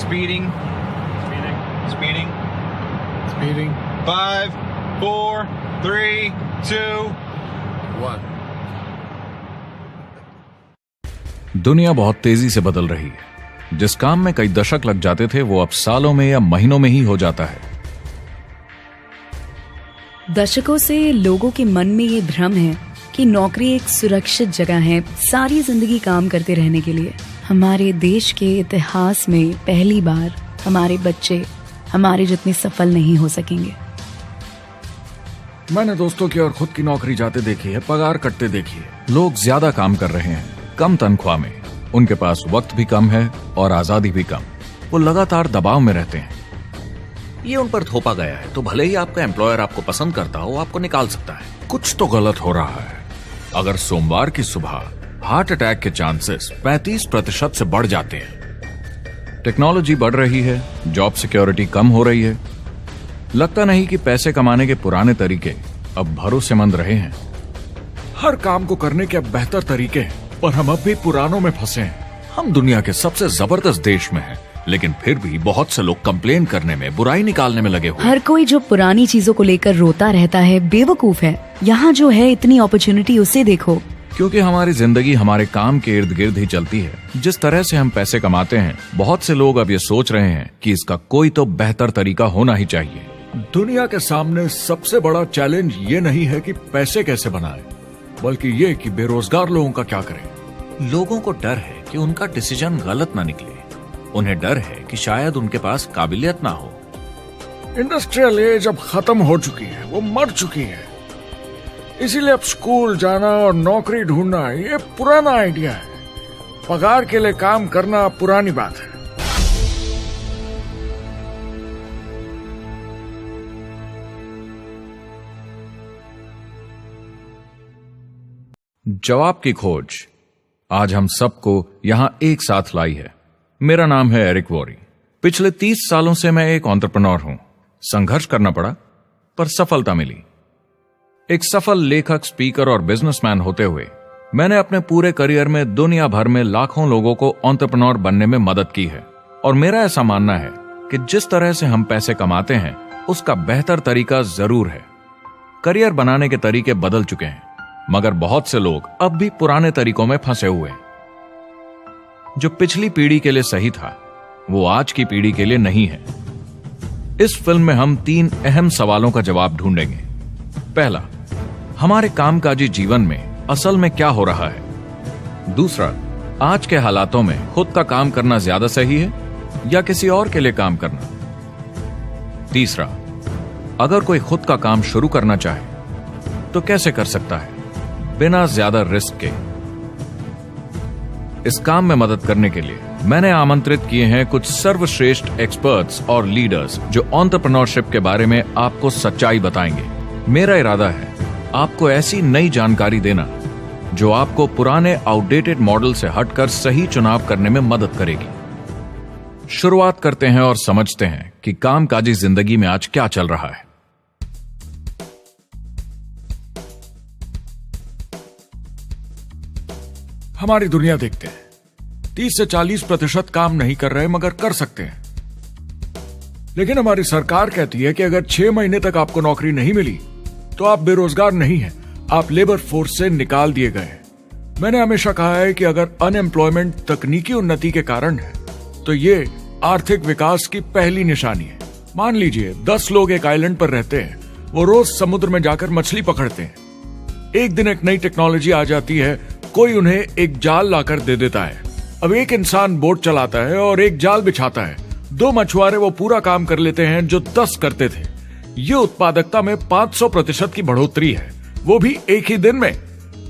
Speeding. Speeding. 5, 4, 3, 2, 1. दुनिया बहुत तेजी से बदल रही है। जिस काम में कई दशक लग जाते थे वो अब सालों में या महीनों में ही हो जाता है। दशकों से लोगों के मन में ये भ्रम है कि नौकरी एक सुरक्षित जगह है सारी जिंदगी काम करते रहने के लिए। हमारे देश के इतिहास में पहली बार हमारे बच्चे हमारे जितने सफल नहीं हो सकेंगे। मैंने दोस्तों की और खुद की नौकरी जाते देखी है, पगार कटते देखी है। लोग ज्यादा काम कर रहे हैं कम तनख्वाह में, उनके पास वक्त भी कम है और आजादी भी कम। वो लगातार दबाव में रहते हैं। ये उन पर थोपा गया है तो भले ही आपका एम्प्लॉयर आपको पसंद करता हो, आपको निकाल सकता है। कुछ तो गलत हो रहा है। अगर सोमवार की सुबह हार्ट अटैक के चांसेस 35% से बढ़ जाते हैं। टेक्नोलॉजी बढ़ रही है, जॉब सिक्योरिटी कम हो रही है। लगता नहीं कि पैसे कमाने के पुराने तरीके अब भरोसेमंद रहे हैं। हर काम को करने के अब बेहतर तरीके हैं, पर हम अब भी पुरानों में फंसे हैं। हम दुनिया के सबसे जबरदस्त देश में हैं, लेकिन फिर भी बहुत से लोग कंप्लेन करने में, बुराई निकालने में लगे हुए। हर कोई जो पुरानी चीजों को लेकर रोता रहता है बेवकूफ है। यहाँ जो है इतनी अपॉर्चुनिटी उसे देखो। क्योंकि हमारी जिंदगी हमारे काम के इर्द गिर्द ही चलती है। जिस तरह से हम पैसे कमाते हैं, बहुत से लोग अब ये सोच रहे हैं कि इसका कोई तो बेहतर तरीका होना ही चाहिए। दुनिया के सामने सबसे बड़ा चैलेंज ये नहीं है कि पैसे कैसे बनाएं, बल्कि ये कि बेरोजगार लोगों का क्या करें। लोगों को डर है कि उनका डिसीजन गलत ना निकले। उन्हें डर है कि शायद उनके पास काबिलियत ना हो। इंडस्ट्रियल एज अब खत्म हो चुकी है, वो मर चुकी है। इसीलिए अब स्कूल जाना और नौकरी ढूंढना ये पुराना आइडिया है। पगार के लिए काम करना पुरानी बात है। जवाब की खोज आज हम सबको यहां एक साथ लाई है। मेरा नाम है एरिक वॉरी। पिछले 30 सालों से मैं एक एंटरप्रेन्योर हूं। संघर्ष करना पड़ा पर सफलता मिली। एक सफल लेखक, स्पीकर और बिजनेसमैन होते हुए मैंने अपने पूरे करियर में दुनिया भर में लाखों लोगों को एंटरप्रेन्योर बनने में मदद की है। और मेरा ऐसा मानना है कि जिस तरह से हम पैसे कमाते हैं उसका बेहतर तरीका जरूर है। करियर बनाने के तरीके बदल चुके हैं, मगर बहुत से लोग अब भी पुराने तरीकों में फंसे हुए हैं। जो पिछली पीढ़ी के लिए सही था वो आज की पीढ़ी के लिए नहीं है। इस फिल्म में हम 3 अहम सवालों का जवाब ढूंढेंगे। पहला, हमारे कामकाजी जीवन में असल में क्या हो रहा है। दूसरा, आज के हालातों में खुद का काम करना ज्यादा सही है या किसी और के लिए काम करना। तीसरा, अगर कोई खुद का काम शुरू करना चाहे तो कैसे कर सकता है बिना ज्यादा रिस्क के। इस काम में मदद करने के लिए मैंने आमंत्रित किए हैं कुछ सर्वश्रेष्ठ एक्सपर्ट्स और लीडर्स जो एंटरप्रेन्योरशिप के बारे में आपको सच्चाई बताएंगे। मेरा इरादा है आपको ऐसी नई जानकारी देना जो आपको पुराने आउटडेटेड मॉडल से हटकर सही चुनाव करने में मदद करेगी। शुरुआत करते हैं और समझते हैं कि कामकाजी जिंदगी में आज क्या चल रहा है। हमारी दुनिया देखते हैं, 30 से 40% काम नहीं कर रहे मगर कर सकते हैं। लेकिन हमारी सरकार कहती है कि अगर 6 महीने तक आपको नौकरी नहीं मिली तो आप बेरोजगार नहीं हैं, आप लेबर फोर्स से निकाल दिए गए हैं। मैंने हमेशा कहा है कि अगर अनएम्प्लॉयमेंट तकनीकी उन्नति के कारण है तो ये आर्थिक विकास की पहली निशानी है। मान लीजिए 10 लोग एक आइलैंड पर रहते हैं, वो रोज समुद्र में जाकर मछली पकड़ते हैं। एक दिन एक नई टेक्नोलॉजी आ जाती है, कोई उन्हें एक जाल लाकर दे देता है। अब एक इंसान बोट चलाता है और एक जाल बिछाता है। 2 मछुआरे वो पूरा काम कर लेते हैं जो 10 करते थे। ये उत्पादकता में 500% की बढ़ोतरी है, वो भी एक ही दिन में।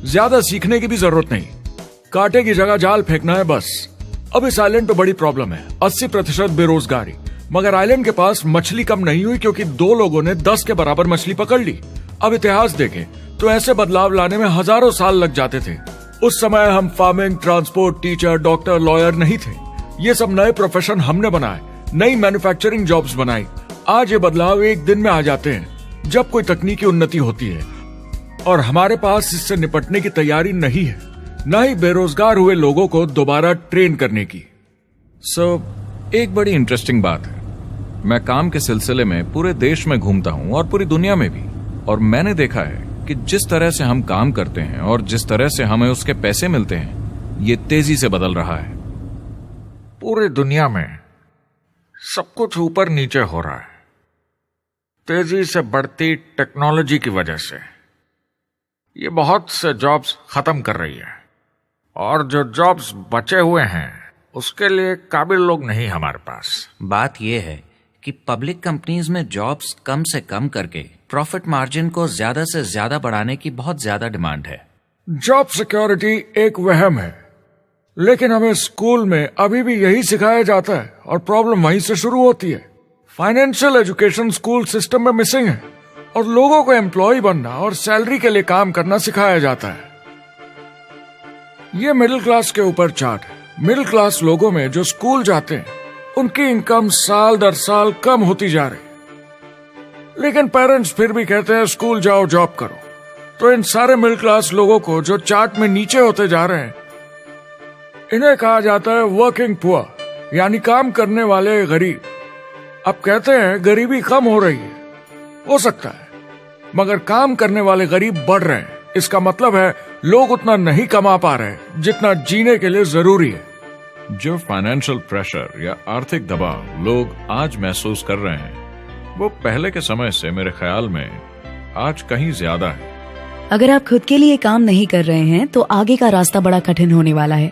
ज्यादा सीखने की भी जरूरत नहीं, कांटे की जगह जाल फेंकना है बस। अब इस आइलैंड पे बड़ी प्रॉब्लम है, 80% बेरोजगारी। मगर आइलैंड के पास मछली कम नहीं हुई क्योंकि 2 लोगों ने 10 के बराबर मछली पकड़ ली। अब इतिहास देखें तो ऐसे बदलाव लाने में हजारों साल लग जाते थे। उस समय हम farming, transport, teacher, doctor, lawyer नहीं थे। ये सब नए प्रोफेशन हमने बनाए, नई मैन्युफैक्चरिंग जॉब्स बनाई। आज ये बदलाव एक दिन में आ जाते हैं जब कोई तकनीकी उन्नति होती है, और हमारे पास इससे निपटने की तैयारी नहीं है, न ही बेरोजगार हुए लोगों को दोबारा ट्रेन करने की। एक बड़ी इंटरेस्टिंग बात है, मैं काम के सिलसिले में पूरे देश में घूमता हूं और पूरी दुनिया में भी, और मैंने देखा है कि जिस तरह से हम काम करते हैं और जिस तरह से हमें उसके पैसे मिलते हैं, ये तेजी से बदल रहा है। पूरी दुनिया में सब कुछ ऊपर नीचे हो रहा है, तेजी से बढ़ती टेक्नोलॉजी की वजह से। ये बहुत से जॉब्स खत्म कर रही है, और जो जॉब्स बचे हुए हैं उसके लिए काबिल लोग नहीं हमारे पास। बात यह है कि पब्लिक कंपनीज में जॉब्स कम से कम करके प्रॉफिट मार्जिन को ज्यादा से ज्यादा बढ़ाने की बहुत ज्यादा डिमांड है। जॉब सिक्योरिटी एक वहम है, लेकिन हमें स्कूल में अभी भी यही सिखाया जाता है और प्रॉब्लम वहीं से शुरू होती है। फाइनेंशियल एजुकेशन स्कूल सिस्टम में मिसिंग है और लोगों को एम्प्लॉय बनना और सैलरी के लिए काम करना सिखाया जाता है। ये मिडिल क्लास के ऊपर चार्ट है। मिडिल क्लास लोगों में जो स्कूल जाते हैं उनकी इनकम साल दर साल कम होती जा रही, लेकिन पेरेंट्स फिर भी कहते हैं स्कूल जाओ, जॉब करो। तो इन सारे मिडिल क्लास लोगों को जो चार्ट में नीचे होते जा रहे हैं, इन्हें कहा जाता है वर्किंग पुअर, यानी काम करने वाले गरीब। अब कहते हैं गरीबी कम हो रही है, हो सकता है, मगर काम करने वाले गरीब बढ़ रहे हैं। इसका मतलब है लोग उतना नहीं कमा पा रहे जितना जीने के लिए जरूरी है। जो फाइनेंशियल प्रेशर या आर्थिक दबाव लोग आज महसूस कर रहे हैं, वो पहले के समय से मेरे ख्याल में आज कहीं ज्यादा है। अगर आप खुद के लिए काम नहीं कर रहे हैं तो आगे का रास्ता बड़ा कठिन होने वाला है।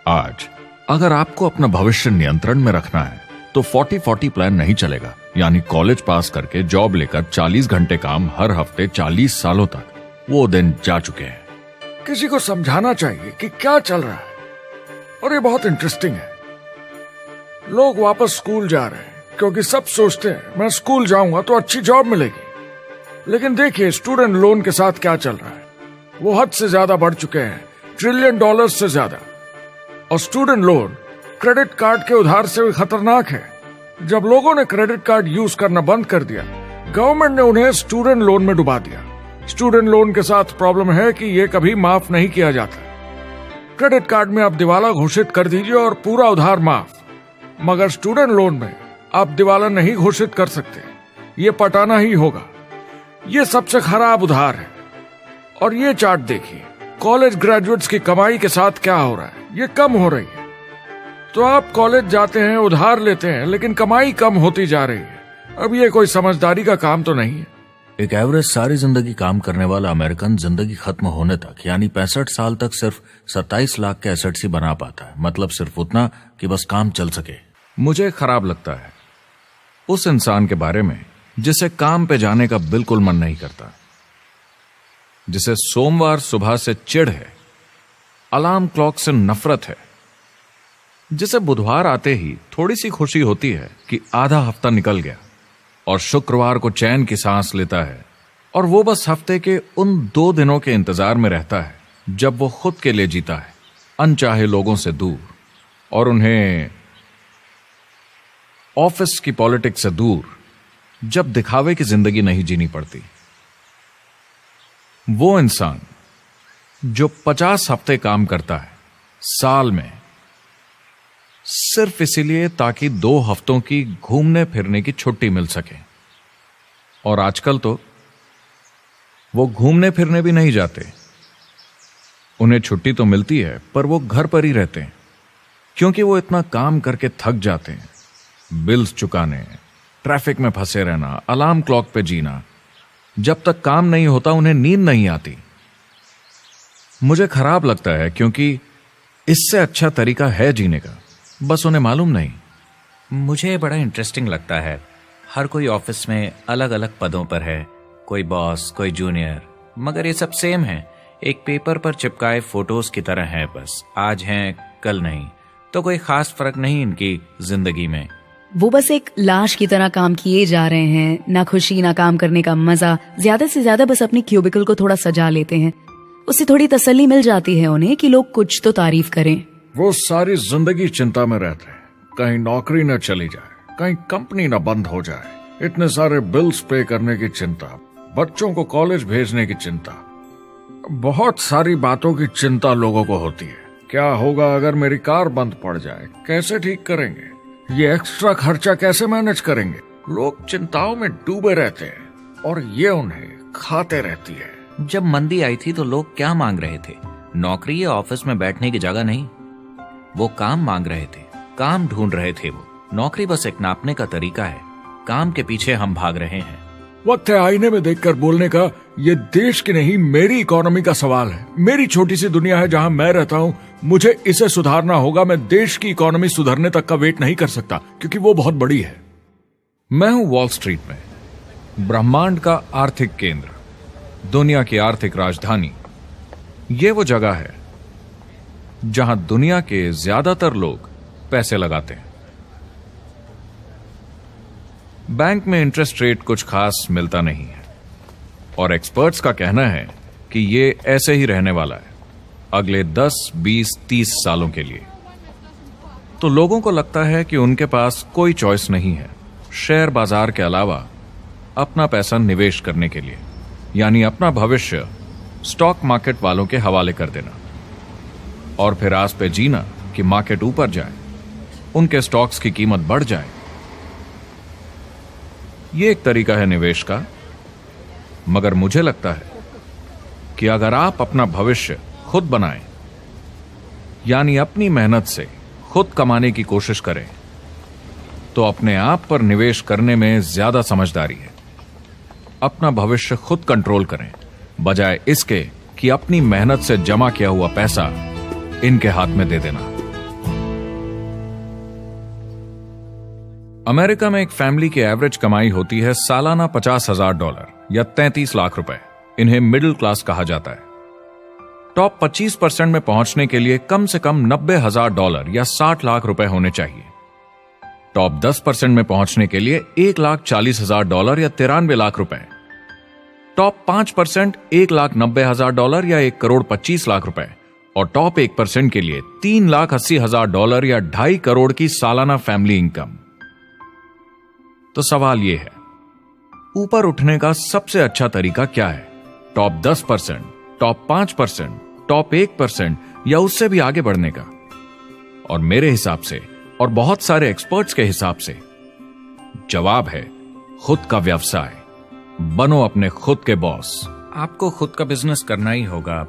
आज अगर आपको अपना भविष्य नियंत्रण में रखना है तो 40-40 प्लान नहीं चलेगा, यानी कॉलेज पास करके जॉब लेकर 40 घंटे काम हर हफ्ते 40 सालों तक, वो दिन जा चुके हैं। किसी को समझाना चाहिए कि क्या चल रहा है, और ये बहुत इंटरेस्टिंग है। लोग वापस स्कूल जा रहे हैं क्योंकि सब सोचते हैं मैं स्कूल जाऊंगा तो अच्छी जॉब मिलेगी। लेकिन देखिए स्टूडेंट लोन के साथ क्या चल रहा है, वो हद से ज्यादा बढ़ चुके हैं, $1 ट्रिलियन से ज्यादा। और स्टूडेंट लोन क्रेडिट कार्ड के उधार से भी खतरनाक है। जब लोगों ने क्रेडिट कार्ड यूज करना बंद कर दिया, गवर्नमेंट ने उन्हें स्टूडेंट लोन में डुबा दिया। स्टूडेंट लोन के साथ प्रॉब्लम है कि ये कभी माफ नहीं किया जाता। क्रेडिट कार्ड में आप दिवाला घोषित कर दीजिए और पूरा उधार माफ, मगर स्टूडेंट लोन में आप दिवाला नहीं घोषित कर सकते, ये पटाना ही होगा। ये सबसे खराब उधार है। और ये चार्ट देखिए, कॉलेज ग्रेजुएट्स की कमाई के साथ क्या हो रहा है, ये कम हो रही है। तो आप कॉलेज जाते हैं, उधार लेते हैं, लेकिन कमाई कम होती जा रही है। अब ये कोई समझदारी का काम तो नहीं है। एक एवरेज सारी जिंदगी काम करने वाला अमेरिकन जिंदगी खत्म होने तक, यानी 65 साल तक सिर्फ 27 लाख के एसेट्स ही बना पाता है। मतलब सिर्फ उतना कि बस काम चल सके। मुझे खराब लगता है उस इंसान के बारे में जिसे काम पे जाने का बिल्कुल मन नहीं करता, जिसे सोमवार सुबह से चिढ़ है, अलार्म क्लॉक से नफरत है, जिसे बुधवार आते ही थोड़ी सी खुशी होती है कि आधा हफ्ता निकल गया, और शुक्रवार को चैन की सांस लेता है, और वो बस हफ्ते के उन 2 दिनों के इंतजार में रहता है जब वो खुद के लिए जीता है, अनचाहे लोगों से दूर, और उन्हें ऑफिस की पॉलिटिक्स से दूर, जब दिखावे की जिंदगी नहीं जीनी पड़ती। वो इंसान जो 50 हफ्ते काम करता है साल में, सिर्फ इसीलिए ताकि 2 हफ्तों की घूमने फिरने की छुट्टी मिल सके। और आजकल तो वो घूमने फिरने भी नहीं जाते। उन्हें छुट्टी तो मिलती है पर वो घर पर ही रहते हैं, क्योंकि वो इतना काम करके थक जाते हैं। बिल्स चुकाने, ट्रैफिक में फंसे रहना, अलार्म क्लॉक पे जीना, जब तक काम नहीं होता उन्हें नींद नहीं आती। मुझे खराब लगता है क्योंकि इससे अच्छा तरीका है जीने का, बस उन्हें मालूम नहीं। मुझे बड़ा इंटरेस्टिंग लगता है, हर कोई ऑफिस में अलग अलग पदों पर है, कोई बॉस, कोई जूनियर, मगर ये सब सेम है, एक पेपर पर चिपकाए फोटोज की तरह है। बस आज हैं कल नहीं, तो कोई खास फर्क नहीं इनकी जिंदगी में। वो बस एक लाश की तरह काम किए जा रहे हैं, ना खुशी ना काम करने का मजा। ज्यादा से ज्यादा बस अपनी क्यूबिकल को थोड़ा सजा लेते हैं, उससे थोड़ी तसल्ली मिल जाती है उन्हें कि लोग कुछ तो तारीफ करें। वो सारी जिंदगी चिंता में रहते हैं, कहीं नौकरी न चली जाए, कहीं कंपनी न बंद हो जाए, इतने सारे बिल्स पे करने की चिंता, बच्चों को कॉलेज भेजने की चिंता, बहुत सारी बातों की चिंता लोगों को होती है। क्या होगा अगर मेरी कार बंद पड़ जाए, कैसे ठीक करेंगे, ये एक्स्ट्रा खर्चा कैसे मैनेज करेंगे? लोग चिंताओं में डूबे रहते हैं और ये उन्हें खाते रहती है। जब मंदी आई थी तो लोग क्या मांग रहे थे? नौकरी या ऑफिस में बैठने की जगह नहीं, वो काम मांग रहे थे, काम ढूंढ रहे थे। वो नौकरी बस एक नापने का तरीका है, काम के पीछे हम भाग रहे हैं। वक्त है आईने में देखकर बोलने का। ये देश की नहीं, मेरी इकोनॉमी का सवाल है। मेरी छोटी सी दुनिया है जहां मैं रहता हूं, मुझे इसे सुधारना होगा। मैं देश की इकोनॉमी सुधरने तक का वेट नहीं कर सकता, क्योंकि वो बहुत बड़ी है। मैं हूं वॉल स्ट्रीट में, ब्रह्मांड का आर्थिक केंद्र, दुनिया की आर्थिक राजधानी। ये वो जगह है जहां दुनिया के ज्यादातर लोग पैसे लगाते हैं। बैंक में इंटरेस्ट रेट कुछ खास मिलता नहीं है और एक्सपर्ट्स का कहना है कि ये ऐसे ही रहने वाला है अगले 10, 20, 30 सालों के लिए। तो लोगों को लगता है कि उनके पास कोई चॉइस नहीं है शेयर बाजार के अलावा अपना पैसा निवेश करने के लिए, यानी अपना भविष्य स्टॉक मार्केट वालों के हवाले कर देना और फिर आस पे जीना कि मार्केट ऊपर जाए, उनके स्टॉक्स की कीमत बढ़ जाए। ये एक तरीका है निवेश का, मगर मुझे लगता है कि अगर आप अपना भविष्य खुद बनाएं, यानी अपनी मेहनत से खुद कमाने की कोशिश करें, तो अपने आप पर निवेश करने में ज्यादा समझदारी है। अपना भविष्य खुद कंट्रोल करें, बजाय इसके कि अपनी मेहनत से जमा किया हुआ पैसा इनके हाथ में दे देना। अमेरिका में एक फैमिली की एवरेज कमाई होती है सालाना $50,000 या 33 लाख रुपए। इन्हें मिडिल क्लास कहा जाता है। टॉप 25% में पहुंचने के लिए कम से कम $90,000 या 60 लाख रुपए होने चाहिए। टॉप 10% में पहुंचने के लिए $1,40,000 या 93 लाख रुपए। टॉप 5% $1,90,000 या 1,25,00,000 रुपए और टॉप 1% के लिए $3,80,000 या 2.5 करोड़ की सालाना फैमिली इनकम। तो सवाल यह है, ऊपर उठने का सबसे अच्छा तरीका क्या है? टॉप 10%, टॉप 5%, टॉप 1% या उससे भी आगे बढ़ने का? और मेरे हिसाब से और बहुत सारे एक्सपर्ट्स के हिसाब से जवाब है खुद का व्यवसाय। बनो अपने खुद के बॉस। आपको खुद का बिजनेस करना ही होगा।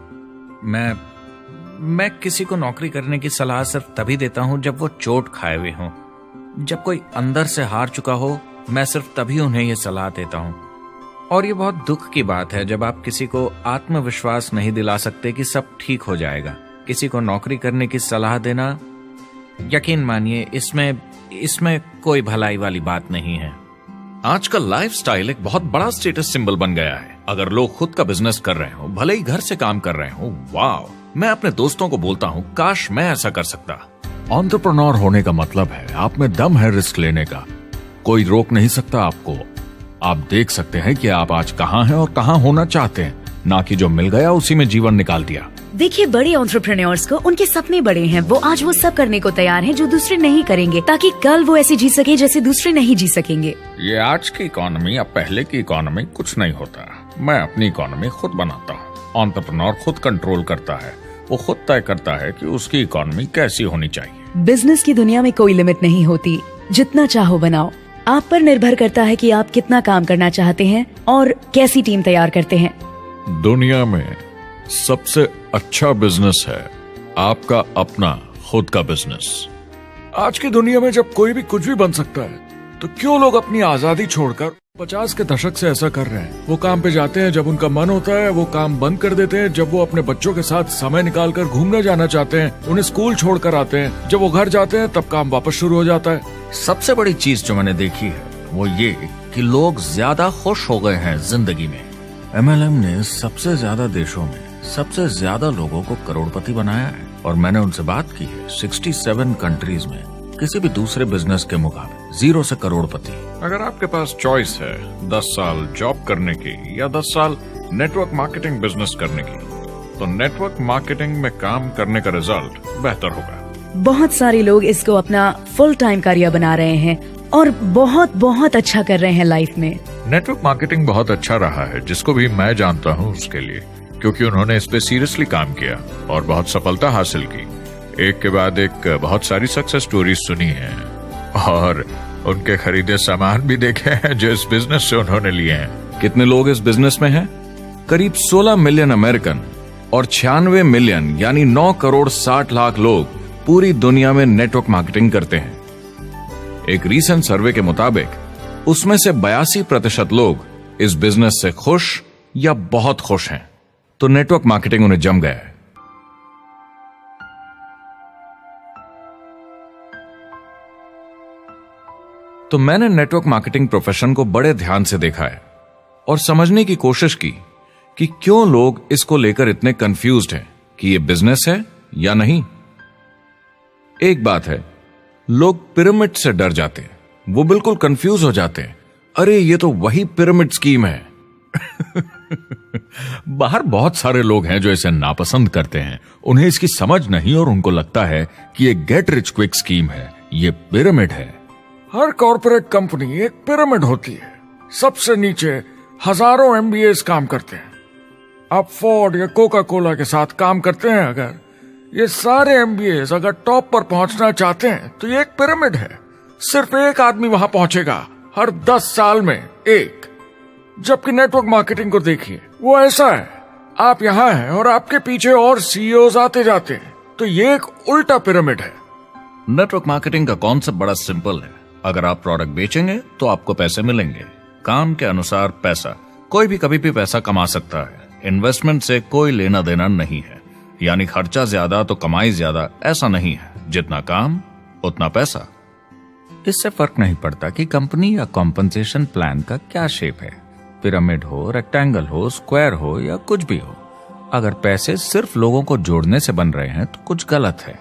मैं किसी को नौकरी करने की सलाह सिर्फ तभी देता हूं जब वो चोट खाए हुए हों। जब कोई अंदर से हार चुका हो, मैं सिर्फ तभी उन्हें यह सलाह देता हूं। और ये बहुत दुख की बात है जब आप किसी को आत्मविश्वास नहीं दिला सकते कि सब ठीक हो जाएगा। किसी को नौकरी करने की सलाह देना, यकीन मानिए, इसमें कोई भलाई वाली बात नहीं है। आजकल लाइफस्टाइल एक बहुत बड़ा स्टेटस सिंबल बन गया है। अगर लोग खुद का बिजनेस कर रहे हो, भले ही घर से काम कर रहे हो, वाह! मैं अपने दोस्तों को बोलता हूँ, काश मैं ऐसा कर सकता। एंटरप्रेन्योर होने का मतलब है आप में दम है रिस्क लेने का। कोई रोक नहीं सकता आपको। आप देख सकते हैं कि आप आज कहाँ हैं और कहाँ होना चाहते हैं, ना कि जो मिल गया उसी में जीवन निकाल दिया। देखिए, बड़े एंटरप्रेन्योर्स को उनके सपने बड़े हैं। वो आज वो सब करने को तैयार हैं जो दूसरे नहीं करेंगे, ताकि कल वो ऐसे जी सके जैसे दूसरे नहीं जी सकेंगे। ये आज की इकोनॉमी या पहले की इकोनॉमी कुछ नहीं होता। मैं अपनी इकोनॉमी खुद बनाता हूँ। एंटरप्रेन्योर खुद कंट्रोल करता है। वो खुद तय करता है कि उसकी इकोनॉमी कैसी होनी चाहिए। बिजनेस की दुनिया में कोई लिमिट नहीं होती। जितना चाहो बनाओ। आप पर निर्भर करता है कि आप कितना काम करना चाहते हैं और कैसी टीम तैयार करते हैं। दुनिया में सबसे अच्छा बिजनेस है आपका अपना खुद का बिजनेस। आज की दुनिया में जब कोई भी कुछ भी बन सकता है, तो क्यों लोग अपनी आजादी छोड़कर 50 के दशक से ऐसा कर रहे हैं? वो काम पे जाते हैं जब उनका मन होता है, वो काम बंद कर देते हैं जब वो अपने बच्चों के साथ समय निकालकर घूमने जाना चाहते हैं, उन्हें स्कूल छोड़कर आते हैं, जब वो घर जाते हैं तब काम वापस शुरू हो जाता है। सबसे बड़ी चीज जो मैंने देखी है वो ये कि लोग ज्यादा खुश हो गए हैं जिंदगी में। MLM ने सबसे ज्यादा देशों में सबसे ज्यादा लोगों को करोड़पति बनाया है और मैंने उनसे बात की है 67 कंट्रीज में किसी भी दूसरे बिजनेस के मुकाबले 0 से करोड़पति। अगर आपके पास चॉइस है 10 साल जॉब करने की या 10 साल नेटवर्क मार्केटिंग बिजनेस करने की, तो नेटवर्क मार्केटिंग में काम करने का रिजल्ट बेहतर होगा। बहुत सारे लोग इसको अपना फुल टाइम करियर बना रहे हैं और बहुत बहुत अच्छा कर रहे हैं लाइफ में। नेटवर्क मार्केटिंग बहुत अच्छा रहा है, जिसको भी मैं जानता हूँ उसके लिए, क्योंकि उन्होंने इस पे सीरियसली काम किया और बहुत सफलता हासिल की। एक के बाद एक बहुत सारी सक्सेस स्टोरीज सुनी है। और उनके खरीदे सामान भी देखे हैं जो इस बिजनेस से उन्होंने लिए हैं। कितने लोग इस बिजनेस में हैं? करीब 16 मिलियन अमेरिकन और 96 मिलियन यानी 9 करोड़ 60 लाख लोग पूरी दुनिया में नेटवर्क मार्केटिंग करते हैं। एक रीसेंट सर्वे के मुताबिक उसमें से 82% लोग इस बिजनेस से खुश या बहुत खुश हैं। तो नेटवर्क मार्केटिंग उन्हें जम गया है। तो मैंने नेटवर्क मार्केटिंग प्रोफेशन को बड़े ध्यान से देखा है और समझने की कोशिश की कि क्यों लोग इसको लेकर इतने कंफ्यूज्ड हैं कि ये बिजनेस है या नहीं। एक बात है, लोग पिरामिड से डर जाते हैं, वो बिल्कुल कंफ्यूज हो जाते हैं। अरे ये तो वही पिरामिड स्कीम है। बाहर बहुत सारे लोग हैं जो इसे नापसंद करते हैं, उन्हें इसकी समझ नहीं और उनको लगता है कि ये गेट रिच क्विक स्कीम है, ये पिरामिड है। हर कॉर्पोरेट कंपनी एक पिरामिड होती है। सबसे नीचे हजारों MBAs काम करते हैं। आप फोर्ड या कोका कोला के साथ काम करते हैं, अगर ये सारे MBAs अगर टॉप पर पहुंचना चाहते हैं तो ये एक पिरामिड है। सिर्फ एक आदमी वहां पहुंचेगा हर 10 साल में एक। जबकि नेटवर्क मार्केटिंग को देखिए, वो ऐसा है, आप यहां हैं और आपके पीछे और CEOs आते जाते हैं। तो ये एक उल्टा पिरामिड है। नेटवर्क मार्केटिंग का कॉन्सेप्ट बड़ा सिंपल है। अगर आप प्रोडक्ट बेचेंगे तो आपको पैसे मिलेंगे, काम के अनुसार पैसा। कोई भी कभी भी पैसा कमा सकता है, इन्वेस्टमेंट से कोई लेना देना नहीं है। यानी खर्चा ज्यादा तो कमाई ज्यादा, ऐसा नहीं है। जितना काम उतना पैसा। इससे फर्क नहीं पड़ता कि कंपनी या कॉम्पनसेशन प्लान का क्या शेप है, पिरामिड हो, रेक्टेंगल हो, स्क्वायर हो या कुछ भी हो। अगर पैसे सिर्फ लोगों को जोड़ने से बन रहे हैं तो कुछ गलत है।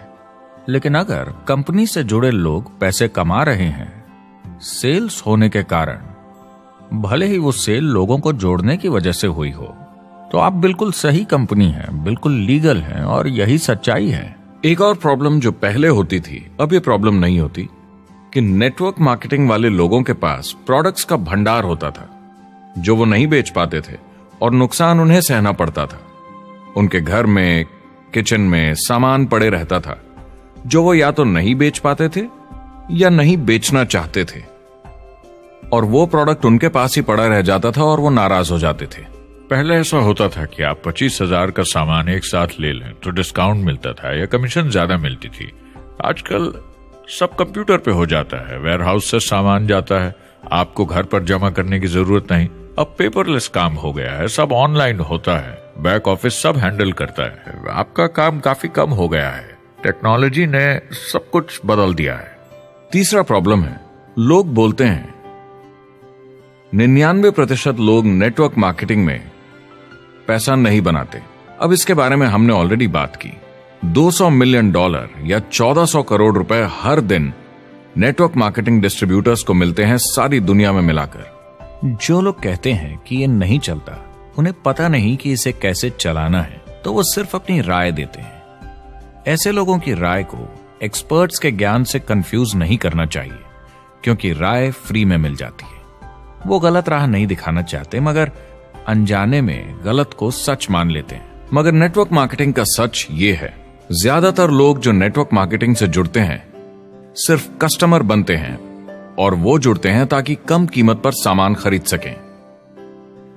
लेकिन अगर कंपनी से जुड़े लोग पैसे कमा रहे हैं सेल्स होने के कारण, भले ही वो सेल लोगों को जोड़ने की वजह से हुई हो, तो आप बिल्कुल सही कंपनी है, बिल्कुल लीगल है और यही सच्चाई है। एक और प्रॉब्लम जो पहले होती थी, अब ये प्रॉब्लम नहीं होती कि नेटवर्क मार्केटिंग वाले लोगों के पास प्रोडक्ट्स का भंडार होता था जो वो नहीं बेच पाते थे और नुकसान उन्हें सहना पड़ता था। उनके घर में, किचन में सामान पड़े रहता था जो वो या तो नहीं बेच पाते थे या नहीं बेचना चाहते थे, और वो प्रोडक्ट उनके पास ही पड़ा रह जाता था और वो नाराज हो जाते थे। पहले ऐसा होता था कि आप 25,000 का सामान एक साथ ले लें तो डिस्काउंट मिलता था या कमीशन ज्यादा मिलती थी। आजकल सब कंप्यूटर पे हो जाता है, वेयर हाउस से सामान जाता है, आपको घर पर जमा करने की जरूरत नहीं। अब पेपरलेस काम हो गया है, सब ऑनलाइन होता है, बैक ऑफिस सब हैंडल करता है। आपका काम काफी कम हो गया है। टेक्नोलॉजी ने सब कुछ बदल दिया है। तीसरा प्रॉब्लम है, लोग बोलते हैं 99% लोग नेटवर्क मार्केटिंग में पैसा नहीं बनाते। अब इसके बारे में हमने ऑलरेडी बात की। $200 मिलियन या 1400 करोड़ रुपए हर दिन नेटवर्क मार्केटिंग डिस्ट्रीब्यूटर्स को मिलते हैं सारी दुनिया में मिलाकर। जो लोग कहते हैं कि ये नहीं चलता, उन्हें पता नहीं कि इसे कैसे चलाना है, तो वो सिर्फ अपनी राय देते हैं। ऐसे लोगों की राय को एक्सपर्ट्स के ज्ञान से कंफ्यूज नहीं करना चाहिए, क्योंकि राय फ्री में मिल जाती है। वो गलत राह नहीं दिखाना चाहते, मगर अनजाने में गलत को सच मान लेते हैं। मगर नेटवर्क मार्केटिंग का सच ये है, ज्यादातर लोग जो नेटवर्क मार्केटिंग से जुड़ते हैं सिर्फ कस्टमर बनते हैं, और वो जुड़ते हैं ताकि कम कीमत पर सामान खरीद सकें।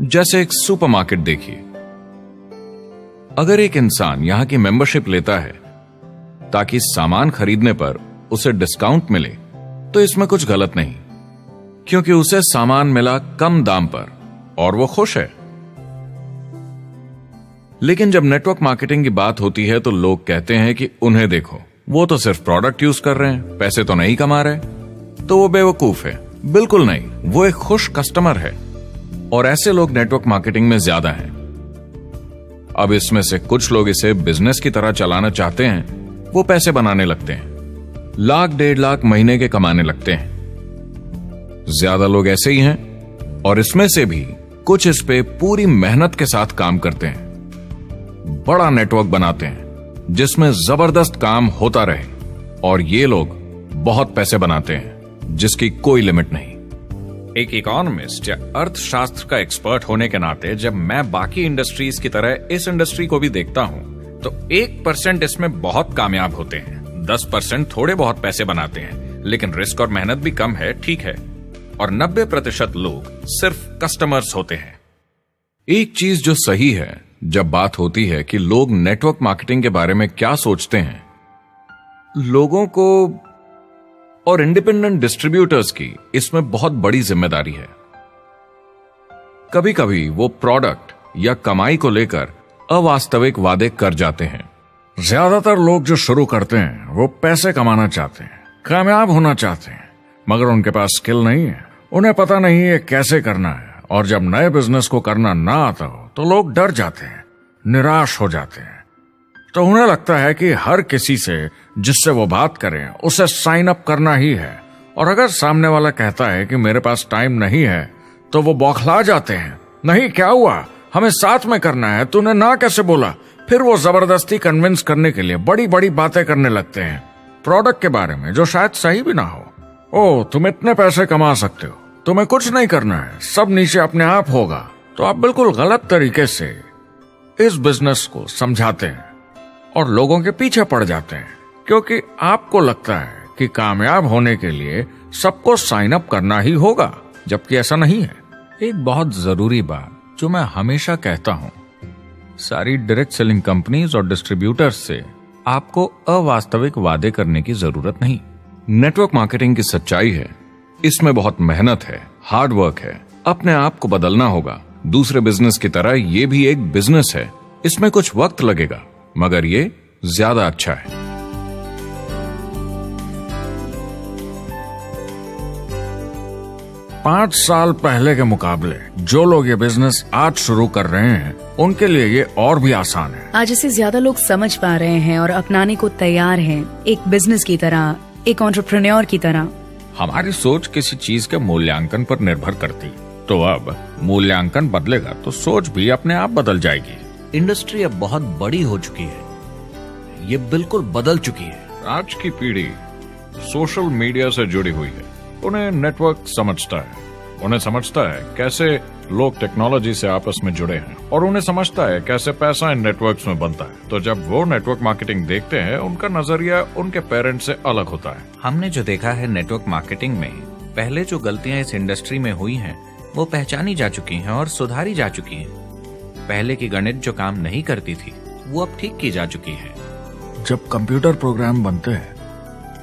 जैसे एक सुपरमार्केट देखिए, अगर एक इंसान यहां की मेंबरशिप लेता है ताकि सामान खरीदने पर उसे डिस्काउंट मिले, तो इसमें कुछ गलत नहीं, क्योंकि उसे सामान मिला कम दाम पर और वो खुश है। लेकिन जब नेटवर्क मार्केटिंग की बात होती है तो लोग कहते हैं कि उन्हें देखो, वो तो सिर्फ प्रोडक्ट यूज कर रहे हैं, पैसे तो नहीं कमा रहे, तो वो बेवकूफ है। बिल्कुल नहीं, वो एक खुश कस्टमर है, और ऐसे लोग नेटवर्क मार्केटिंग में ज्यादा हैं। अब इसमें से कुछ लोग इसे बिजनेस की तरह चलाना चाहते हैं, वो पैसे बनाने लगते हैं, लाख 1.5 लाख महीने के कमाने लगते हैं। ज्यादा लोग ऐसे ही हैं, और इसमें से भी कुछ इस पे पूरी मेहनत के साथ काम करते हैं, बड़ा नेटवर्क बनाते हैं जिसमें जबरदस्त काम होता रहे, और ये लोग बहुत पैसे बनाते हैं जिसकी कोई लिमिट नहीं। एक इकोनॉमिस्ट या अर्थशास्त्र का एक्सपर्ट होने के नाते जब मैं बाकी इंडस्ट्रीज की तरह इस इंडस्ट्री को भी देखता हूं, तो 1% इसमें बहुत कामयाब होते हैं, 10% थोड़े बहुत पैसे बनाते हैं, लेकिन रिस्क और मेहनत भी कम है, ठीक है। और 90% लोग सिर्फ कस्टमर्स होते हैं। एक चीज जो सही है जब बात होती है कि लोग नेटवर्क मार्केटिंग के बारे में क्या सोचते हैं, लोगों को और इंडिपेंडेंट डिस्ट्रीब्यूटर्स की इसमें बहुत बड़ी जिम्मेदारी है। कभी कभी वो प्रोडक्ट या कमाई को लेकर अवास्तविक वादे कर जाते हैं। ज्यादातर लोग जो शुरू करते हैं वो पैसे कमाना चाहते हैं, कामयाब होना चाहते हैं, मगर उनके पास स्किल नहीं है, उन्हें पता नहीं है कैसे करना है। और जब नए बिजनेस को करना ना आता हो तो लोग डर जाते हैं, निराश हो जाते हैं। तो उन्हें लगता है कि हर किसी से जिससे वो बात करें उसे साइन अप करना ही है। और अगर सामने वाला कहता है कि मेरे पास टाइम नहीं है तो वो बौखला जाते हैं। नहीं, क्या हुआ, हमें साथ में करना है, तूने ना कैसे बोला। फिर वो जबरदस्ती कन्विंस करने के लिए बड़ी बड़ी बातें करने लगते हैं प्रोडक्ट के बारे में जो शायद सही भी ना हो। ओ, तुम इतने पैसे कमा सकते हो, तुम्हें कुछ नहीं करना है, सब नीचे अपने आप होगा। तो आप बिल्कुल गलत तरीके से इस बिजनेस को समझाते हैं और लोगों के पीछे पड़ जाते हैं, क्योंकि आपको लगता है कि कामयाब होने के लिए सबको साइन अप करना ही होगा, जबकि ऐसा नहीं है। एक बहुत जरूरी बात जो मैं हमेशा कहता हूं, सारी डायरेक्ट सेलिंग कंपनीज और डिस्ट्रीब्यूटर्स से आपको अवास्तविक वादे करने की जरूरत नहीं। नेटवर्क मार्केटिंग की सच्चाई है, इसमें बहुत मेहनत है, हार्ड वर्क है, अपने आप को बदलना होगा। दूसरे बिजनेस की तरह ये भी एक बिजनेस है, इसमें कुछ वक्त लगेगा, मगर ये ज्यादा अच्छा है। 5 साल पहले के मुकाबले जो लोग ये बिजनेस आज शुरू कर रहे हैं उनके लिए ये और भी आसान है। आज इसे ज्यादा लोग समझ पा रहे हैं और अपनाने को तैयार हैं, एक बिजनेस की तरह, एक एंटरप्रेन्योर की तरह। हमारी सोच किसी चीज के मूल्यांकन पर निर्भर करती है, तो अब मूल्यांकन बदलेगा तो सोच भी अपने आप बदल जाएगी। इंडस्ट्री अब बहुत बड़ी हो चुकी है, ये बिल्कुल बदल चुकी है। आज की पीढ़ी सोशल मीडिया से जुड़ी हुई है, उन्हें नेटवर्क समझता है, उन्हें समझता है कैसे लोग टेक्नोलॉजी से आपस में जुड़े हैं, और उन्हें समझता है कैसे पैसा इन नेटवर्क्स में बनता है। तो जब वो नेटवर्क मार्केटिंग देखते हैं, उनका नजरिया उनके पेरेंट्स से अलग होता है। हमने जो देखा है नेटवर्क मार्केटिंग में, पहले जो गलतियां इस इंडस्ट्री में हुई हैं, वो पहचानी जा चुकी हैं और सुधारी जा चुकी हैं। पहले की गणित जो काम नहीं करती थी, वो अब ठीक की जा चुकी है। जब कंप्यूटर प्रोग्राम बनते हैं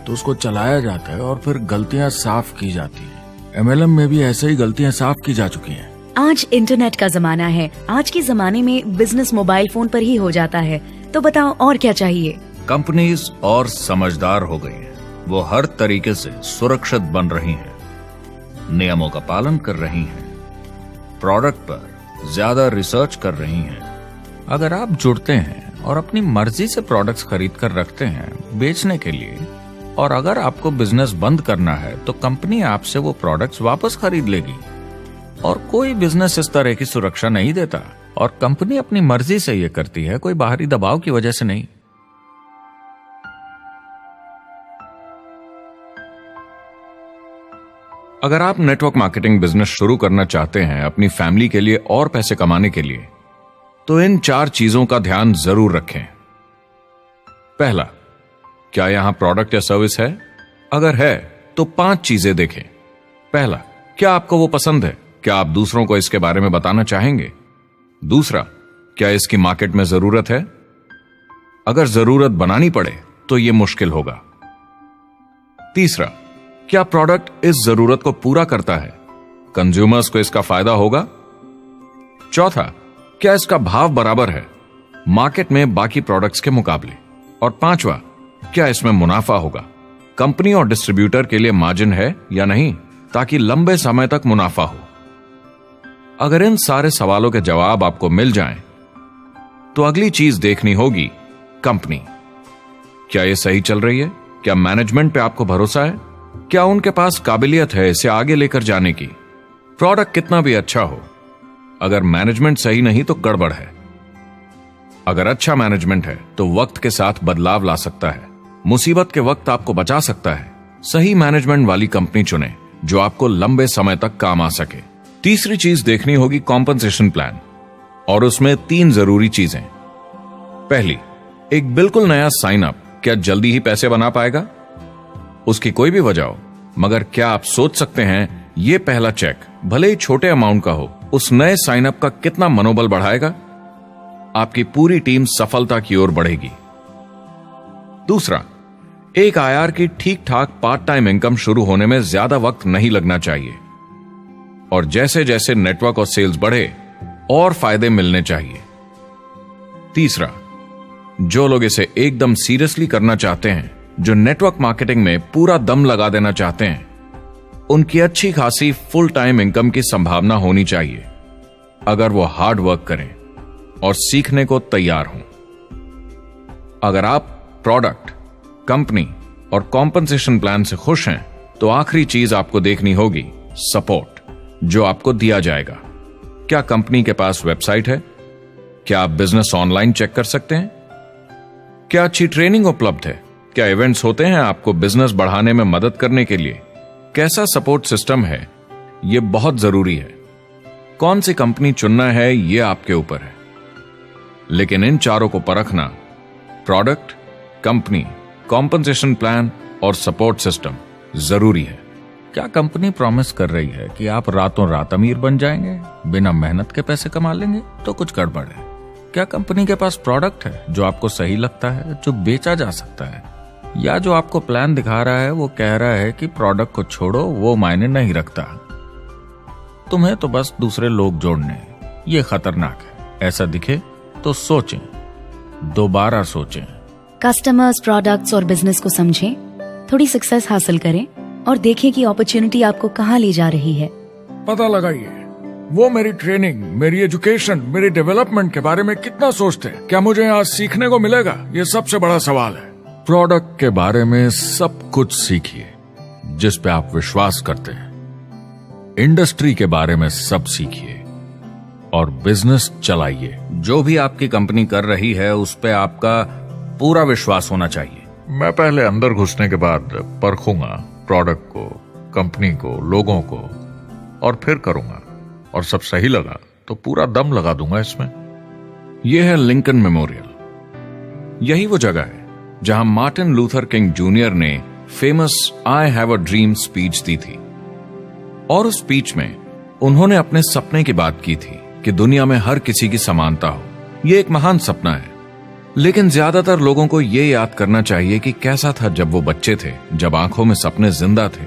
तो उसको चलाया जाता है और फिर गलतियां साफ की जाती है। MLM में भी ऐसे ही गलतियां साफ की जा चुकी हैं। आज इंटरनेट का जमाना है, आज के जमाने में बिजनेस मोबाइल फोन पर ही हो जाता है। तो बताओ और क्या चाहिए। कंपनीज और समझदार हो गई हैं, वो हर तरीके से सुरक्षित बन रही हैं, नियमों का पालन कर रही हैं, प्रोडक्ट पर ज्यादा रिसर्च कर रही हैं। अगर आप जुड़ते हैं और अपनी मर्जी से प्रोडक्ट्स खरीद कर रखते हैं बेचने के लिए, और अगर आपको बिजनेस बंद करना है तो कंपनी आपसे वो प्रोडक्ट्स वापस खरीद लेगी। और कोई बिजनेस इस तरह की सुरक्षा नहीं देता, और कंपनी अपनी मर्जी से ये करती है, कोई बाहरी दबाव की वजह से नहीं। अगर आप नेटवर्क मार्केटिंग बिजनेस शुरू करना चाहते हैं अपनी फैमिली के लिए और पैसे कमाने के लिए, तो इन 4 चीजों का ध्यान जरूर रखें। पहला, क्या यहां प्रोडक्ट या सर्विस है? अगर है तो 5 चीजें देखें। पहला, क्या आपको वो पसंद है? क्या आप दूसरों को इसके बारे में बताना चाहेंगे? दूसरा, क्या इसकी मार्केट में जरूरत है? अगर जरूरत बनानी पड़े तो यह मुश्किल होगा। तीसरा, क्या प्रोडक्ट इस जरूरत को पूरा करता है? कंज्यूमर्स को इसका फायदा होगा? चौथा, क्या इसका भाव बराबर है मार्केट में बाकी प्रोडक्ट्स के मुकाबले? और 5वां, क्या इसमें मुनाफा होगा? कंपनी और डिस्ट्रीब्यूटर के लिए मार्जिन है या नहीं, ताकि लंबे समय तक मुनाफा हो। अगर इन सारे सवालों के जवाब आपको मिल जाएं, तो अगली चीज देखनी होगी कंपनी। क्या यह सही चल रही है? क्या मैनेजमेंट पे आपको भरोसा है? क्या उनके पास काबिलियत है इसे आगे लेकर जाने की? प्रोडक्ट कितना भी अच्छा हो, अगर मैनेजमेंट सही नहीं तो गड़बड़ है। अगर अच्छा मैनेजमेंट है तो वक्त के साथ बदलाव ला सकता है, मुसीबत के वक्त आपको बचा सकता है। सही मैनेजमेंट वाली कंपनी चुनें जो आपको लंबे समय तक काम आ सके। तीसरी चीज देखनी होगी कॉम्पनसेशन प्लान, और उसमें 3 जरूरी चीजें। पहली, एक बिल्कुल नया साइन अप क्या जल्दी ही पैसे बना पाएगा? उसकी कोई भी वजह हो, मगर क्या आप सोच सकते हैं ये पहला चेक, भले ही छोटे अमाउंट का हो, उस नए साइन अप का कितना मनोबल बढ़ाएगा? आपकी पूरी टीम सफलता की ओर बढ़ेगी। दूसरा, एक आईआर की ठीक ठाक पार्ट टाइम इनकम शुरू होने में ज्यादा वक्त नहीं लगना चाहिए, और जैसे जैसे नेटवर्क और सेल्स बढ़े और फायदे मिलने चाहिए। तीसरा, जो लोग इसे एकदम सीरियसली करना चाहते हैं, जो नेटवर्क मार्केटिंग में पूरा दम लगा देना चाहते हैं, उनकी अच्छी खासी फुल टाइम इनकम की संभावना होनी चाहिए अगर वो हार्ड वर्क करें और सीखने को तैयार हों। अगर आप प्रोडक्ट, कंपनी और कॉम्पनसेशन प्लान से खुश हैं, तो आखिरी चीज आपको देखनी होगी सपोर्ट, जो आपको दिया जाएगा। क्या कंपनी के पास वेबसाइट है? क्या आप बिजनेस ऑनलाइन चेक कर सकते हैं? क्या अच्छी ट्रेनिंग उपलब्ध है? क्या इवेंट्स होते हैं आपको बिजनेस बढ़ाने में मदद करने के लिए? कैसा सपोर्ट सिस्टम है? यह बहुत जरूरी है। कौन सी कंपनी चुनना है यह आपके ऊपर है, लेकिन इन चारों को परखना, प्रोडक्ट, कंपनी, कॉम्पनसेशन प्लान और सपोर्ट सिस्टम, जरूरी है। क्या कंपनी प्रॉमिस कर रही है कि आप रातों रात अमीर बन जाएंगे, बिना मेहनत के पैसे कमा लेंगे? तो कुछ गड़बड़ है। क्या कंपनी के पास प्रोडक्ट है जो आपको सही लगता है, जो बेचा जा सकता है? या जो आपको प्लान दिखा रहा है वो कह रहा है कि प्रोडक्ट को छोड़ो, वो मायने नहीं रखता, तुम्हें तो बस दूसरे लोग जोड़ने हैं? ये खतरनाक है। ऐसा दिखे तो सोचें, दोबारा सोचें। कस्टमर्स, प्रोडक्ट्स और बिजनेस को समझें, थोड़ी सक्सेस हासिल करें और देखें कि अपॉर्चुनिटी आपको कहां ले जा रही है। पता लगाइए वो मेरी ट्रेनिंग, मेरी एजुकेशन, मेरी डेवलपमेंट के बारे में कितना सोचते हैं। क्या मुझे यहाँ सीखने को मिलेगा? ये सबसे बड़ा सवाल है। प्रोडक्ट के बारे में सब कुछ सीखिए जिस पे आप विश्वास करते हैं। इंडस्ट्री के बारे में सब सीखिए और बिजनेस चलाइए। जो भी आपकी कंपनी कर रही है उस पे आपका पूरा विश्वास होना चाहिए। मैं पहले अंदर घुसने के बाद परखूंगा प्रोडक्ट को, कंपनी को, लोगों को, और फिर करूंगा, और सब सही लगा तो पूरा दम लगा दूंगा इसमें। यह है लिंकन मेमोरियल। यही वो जगह है जहां मार्टिन लूथर किंग जूनियर ने famous I have a dream speech दी थी, और उस स्पीच में उन्होंने अपने सपने की बात की थी कि दुनिया में हर किसी की समानता हो। यह एक महान सपना है, लेकिन ज्यादातर लोगों को यह याद करना चाहिए कि कैसा था जब वो बच्चे थे, जब आंखों में सपने जिंदा थे,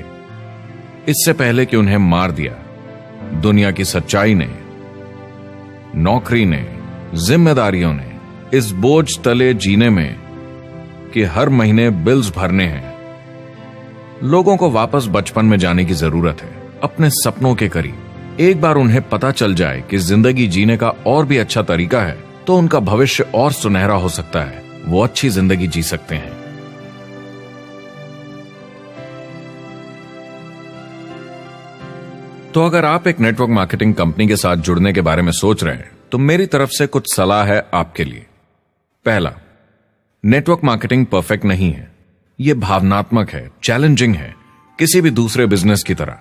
इससे पहले कि उन्हें मार दिया दुनिया की सच्चाई ने, नौकरी ने, जिम्मेदारियों ने, इस बोझ तले जीने में कि हर महीने बिल्स भरने हैं। लोगों को वापस बचपन में जाने की जरूरत है, अपने सपनों के करीब। एक बार उन्हें पता चल जाए कि जिंदगी जीने का और भी अच्छा तरीका है, तो उनका भविष्य और सुनहरा हो सकता है। वो अच्छी जिंदगी जी सकते हैं। तो अगर आप एक नेटवर्क मार्केटिंग कंपनी के साथ जुड़ने के बारे में सोच रहे हैं, तो मेरी तरफ से कुछ सलाह है आपके लिए। पहला, नेटवर्क मार्केटिंग परफेक्ट नहीं है। यह भावनात्मक है, चैलेंजिंग है, किसी भी दूसरे बिजनेस की तरह।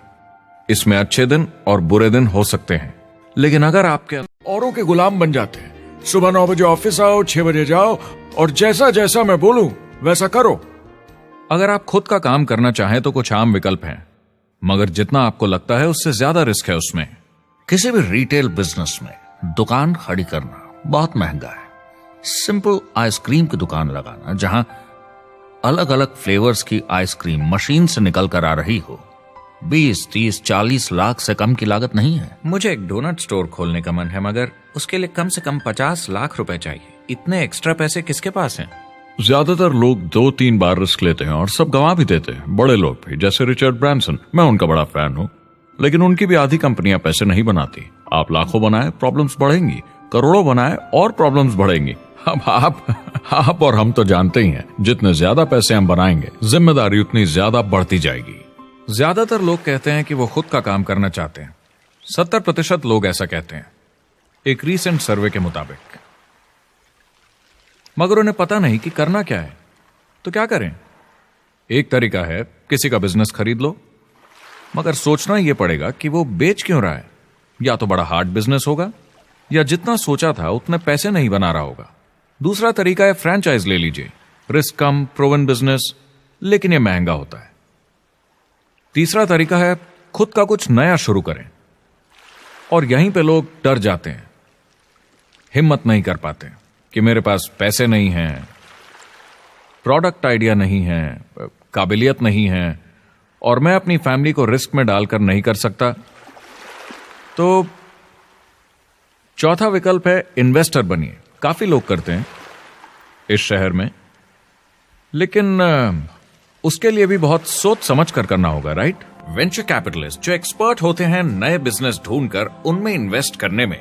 इसमें अच्छे दिन और बुरे दिन हो सकते हैं, लेकिन अगर आपके औरों के गुलाम बन जाते हैं, सुबह 9 बजे ऑफिस आओ, 6 बजे जाओ, और जैसा जैसा मैं बोलूं वैसा करो। अगर आप खुद का काम करना चाहें तो कुछ आम विकल्प हैं, मगर जितना आपको लगता है उससे ज्यादा रिस्क है उसमें। किसी भी रिटेल बिजनेस में दुकान खड़ी करना बहुत महंगा है। सिंपल आइसक्रीम की दुकान लगाना जहां अलग अलग फ्लेवर्स की आइसक्रीम मशीन से निकल कर आ रही हो, 20, 30, 40 लाख से कम की लागत नहीं है। मुझे एक डोनट स्टोर खोलने का मन है, मगर उसके लिए कम से कम 50 लाख रुपए चाहिए। इतने एक्स्ट्रा पैसे किसके पास हैं? ज्यादातर लोग 2-3 बार रिस्क लेते हैं और सब गंवा भी देते हैं। बड़े लोग भी, जैसे रिचर्ड ब्रांसन, मैं उनका बड़ा फैन हूं, लेकिन उनकी भी आधी कंपनियां पैसे नहीं बनाती। आप लाखों बनाए, प्रॉब्लम्स बढ़ेंगी, करोड़ों बनाए और प्रॉब्लम्स बढ़ेंगी। अब आप और हम तो जानते ही हैं, जितने ज्यादा पैसे हम बनाएंगे, जिम्मेदारी उतनी ज्यादा बढ़ती जाएगी। ज्यादातर लोग कहते हैं कि वो खुद का काम करना चाहते हैं। 70% लोग ऐसा कहते हैं, एक रीसेंट सर्वे के मुताबिक। मगर उन्हें पता नहीं कि करना क्या है। तो क्या करें? एक तरीका है किसी का बिजनेस खरीद लो, मगर सोचना यह पड़ेगा कि वो बेच क्यों रहा है। या तो बड़ा हार्ड बिजनेस होगा, या जितना सोचा था उतने पैसे नहीं बना रहा होगा। दूसरा तरीका है फ्रेंचाइज ले लीजिए, रिस्क कम, प्रोवन बिजनेस, लेकिन यह महंगा होता है। तीसरा तरीका है खुद का कुछ नया शुरू करें, और यहीं पे लोग डर जाते हैं, हिम्मत नहीं कर पाते कि मेरे पास पैसे नहीं हैं, प्रोडक्ट आइडिया नहीं है, काबिलियत नहीं है, और मैं अपनी फैमिली को रिस्क में डालकर नहीं कर सकता। तो चौथा विकल्प है इन्वेस्टर बनिए। काफी लोग करते हैं इस शहर में, लेकिन उसके लिए भी बहुत सोच समझ कर करना होगा, राइट? वेंचर कैपिटलिस्ट जो एक्सपर्ट होते हैं नए बिजनेस ढूंढकर उनमें इन्वेस्ट करने में,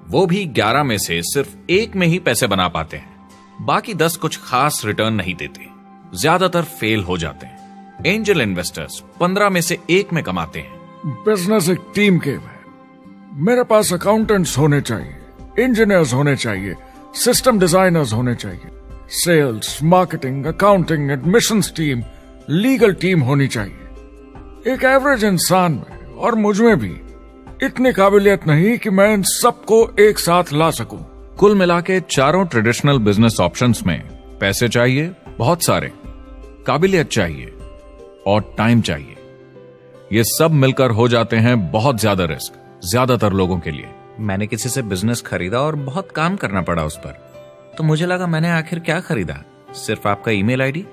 वो भी 11 में से सिर्फ 1 में ही पैसे बना पाते हैं। बाकी 10 कुछ खास रिटर्न नहीं देते, ज्यादातर फेल हो जाते हैं। एंजल इन्वेस्टर्स 15 में से 1 में कमाते हैं। बिजनेस एक टीम गेम है। मेरे पास अकाउंटेंट्स होने चाहिए, इंजीनियर्स होने चाहिए, सिस्टम डिजाइनर्स होने चाहिए, sales, marketing, accounting, admissions team, legal team होनी चाहिए। एक एवरेज इंसान में और मुझ में भी इतनी काबिलियत नहीं कि मैं इन सबको एक साथ ला सकूं। कुल मिला के चारों ट्रेडिशनल बिजनेस ऑप्शंस में पैसे चाहिए बहुत सारे, काबिलियत चाहिए और टाइम चाहिए। ये सब मिलकर हो जाते हैं बहुत ज्यादा रिस्क ज्यादातर लोगों के लिए। मैंने किसी से बिजनेस खरीदा और बहुत काम करना पड़ा उस पर, तो मुझे लगा मैंने आखिर क्या खरीदा, सिर्फ आपका ईमेल आईडी,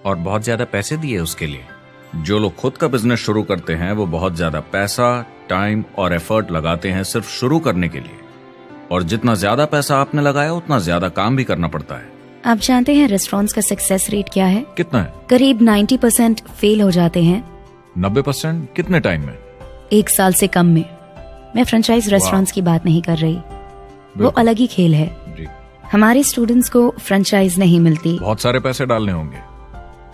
और बहुत ज्यादा पैसे दिए उसके लिए। जो लोग खुद का बिजनेस शुरू करते हैं वो बहुत ज्यादा पैसा, टाइम और एफर्ट लगाते हैं सिर्फ शुरू करने के लिए, और जितना ज्यादा पैसा आपने लगाया उतना ज्यादा काम भी करना पड़ता है। आप जानते हैं रेस्टोरेंट्स का सक्सेस रेट क्या है? कितना है? करीब 90% फेल हो जाते हैं। 90% कितने टाइम में? 1 साल से कम में। मैं फ्रेंचाइज रेस्टोरेंट्स की बात नहीं कर रही, वो अलग ही खेल है। जी। हमारे स्टूडेंट्स को फ्रेंचाइज नहीं मिलती, बहुत सारे पैसे डालने होंगे,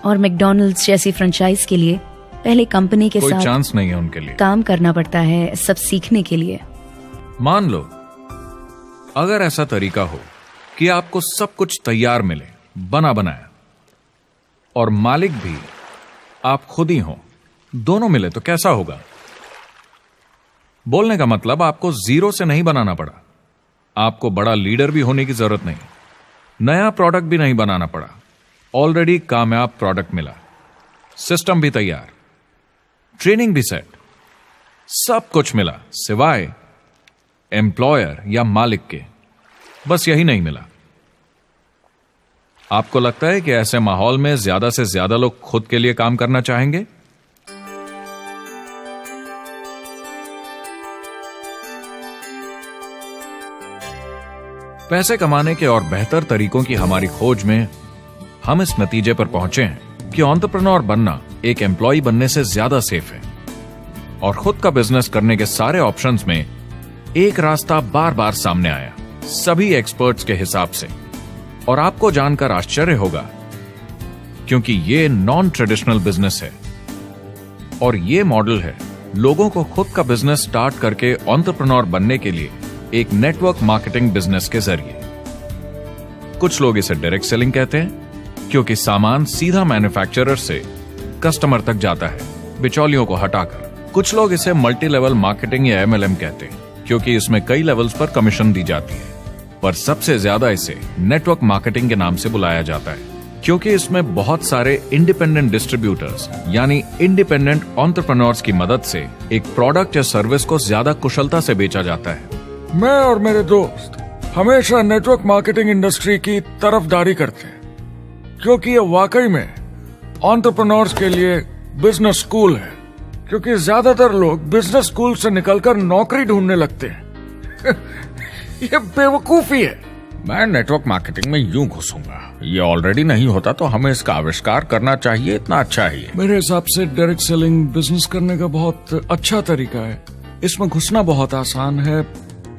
और मैकडॉनल्ड्स जैसी फ्रेंचाइज के लिए पहले कंपनी के कोई साथ चांस नहीं है उनके लिए। काम करना पड़ता है सब सीखने के लिए। मान लो अगर ऐसा तरीका हो कि आपको सब कुछ तैयार मिले, बना बनाया, और मालिक भी आप खुद ही हो, दोनों मिले, तो कैसा होगा? बोलने का मतलब आपको जीरो से नहीं बनाना पड़ा, आपको बड़ा लीडर भी होने की जरूरत नहीं, नया प्रोडक्ट भी नहीं बनाना पड़ा, ऑलरेडी कामयाब प्रोडक्ट मिला, सिस्टम भी तैयार, ट्रेनिंग भी सेट, सब कुछ मिला सिवाय एम्प्लॉयर या मालिक के। बस यही नहीं मिला। आपको लगता है कि ऐसे माहौल में ज्यादा से ज्यादा लोग खुद के लिए काम करना चाहेंगे? पैसे कमाने के और बेहतर तरीकों की हमारी खोज में हम इस नतीजे पर पहुंचे हैं कि एंटरप्रेन्योर बनना एक एम्प्लॉय बनने से ज्यादा सेफ है, और खुद का बिजनेस करने के सारे ऑप्शंस में एक रास्ता बार बार सामने आया सभी एक्सपर्ट्स के हिसाब से। और आपको जानकर आश्चर्य होगा क्योंकि ये नॉन ट्रेडिशनल बिजनेस है, और ये मॉडल है लोगों को खुद का बिजनेस स्टार्ट करके एंटरप्रेन्योर बनने के लिए एक नेटवर्क मार्केटिंग बिजनेस के जरिए। कुछ लोग इसे डायरेक्ट सेलिंग कहते हैं क्योंकि सामान सीधा मैन्युफैक्चरर से कस्टमर तक जाता है बिचौलियों को हटाकर। कुछ लोग इसे मल्टी लेवल मार्केटिंग या MLM कहते हैं क्योंकि इसमें कई लेवल्स पर कमीशन दी जाती है, पर सबसे ज्यादा इसे नेटवर्क मार्केटिंग के नाम से बुलाया जाता है क्योंकि इसमें बहुत सारे इंडिपेंडेंट डिस्ट्रीब्यूटर्स यानी इंडिपेंडेंट एंटरप्रेन्योर्स की मदद से एक प्रोडक्ट या सर्विस को ज्यादा कुशलता से बेचा जाता है। मैं और मेरे दोस्त हमेशा नेटवर्क मार्केटिंग इंडस्ट्री की तरफदारी करते हैं क्योंकि ये वाकई में एंटरप्रेन्योर्स के लिए बिजनेस स्कूल है, क्योंकि ज्यादातर लोग बिजनेस स्कूल से निकलकर नौकरी ढूंढने लगते हैं। ये बेवकूफी है। मैं नेटवर्क मार्केटिंग में यूं घुसूंगा, ये ऑलरेडी नहीं होता तो हमें इसका आविष्कार करना चाहिए, इतना अच्छा ही है। मेरे हिसाब से डायरेक्ट सेलिंग बिजनेस करने का बहुत अच्छा तरीका है। इसमें घुसना बहुत आसान है।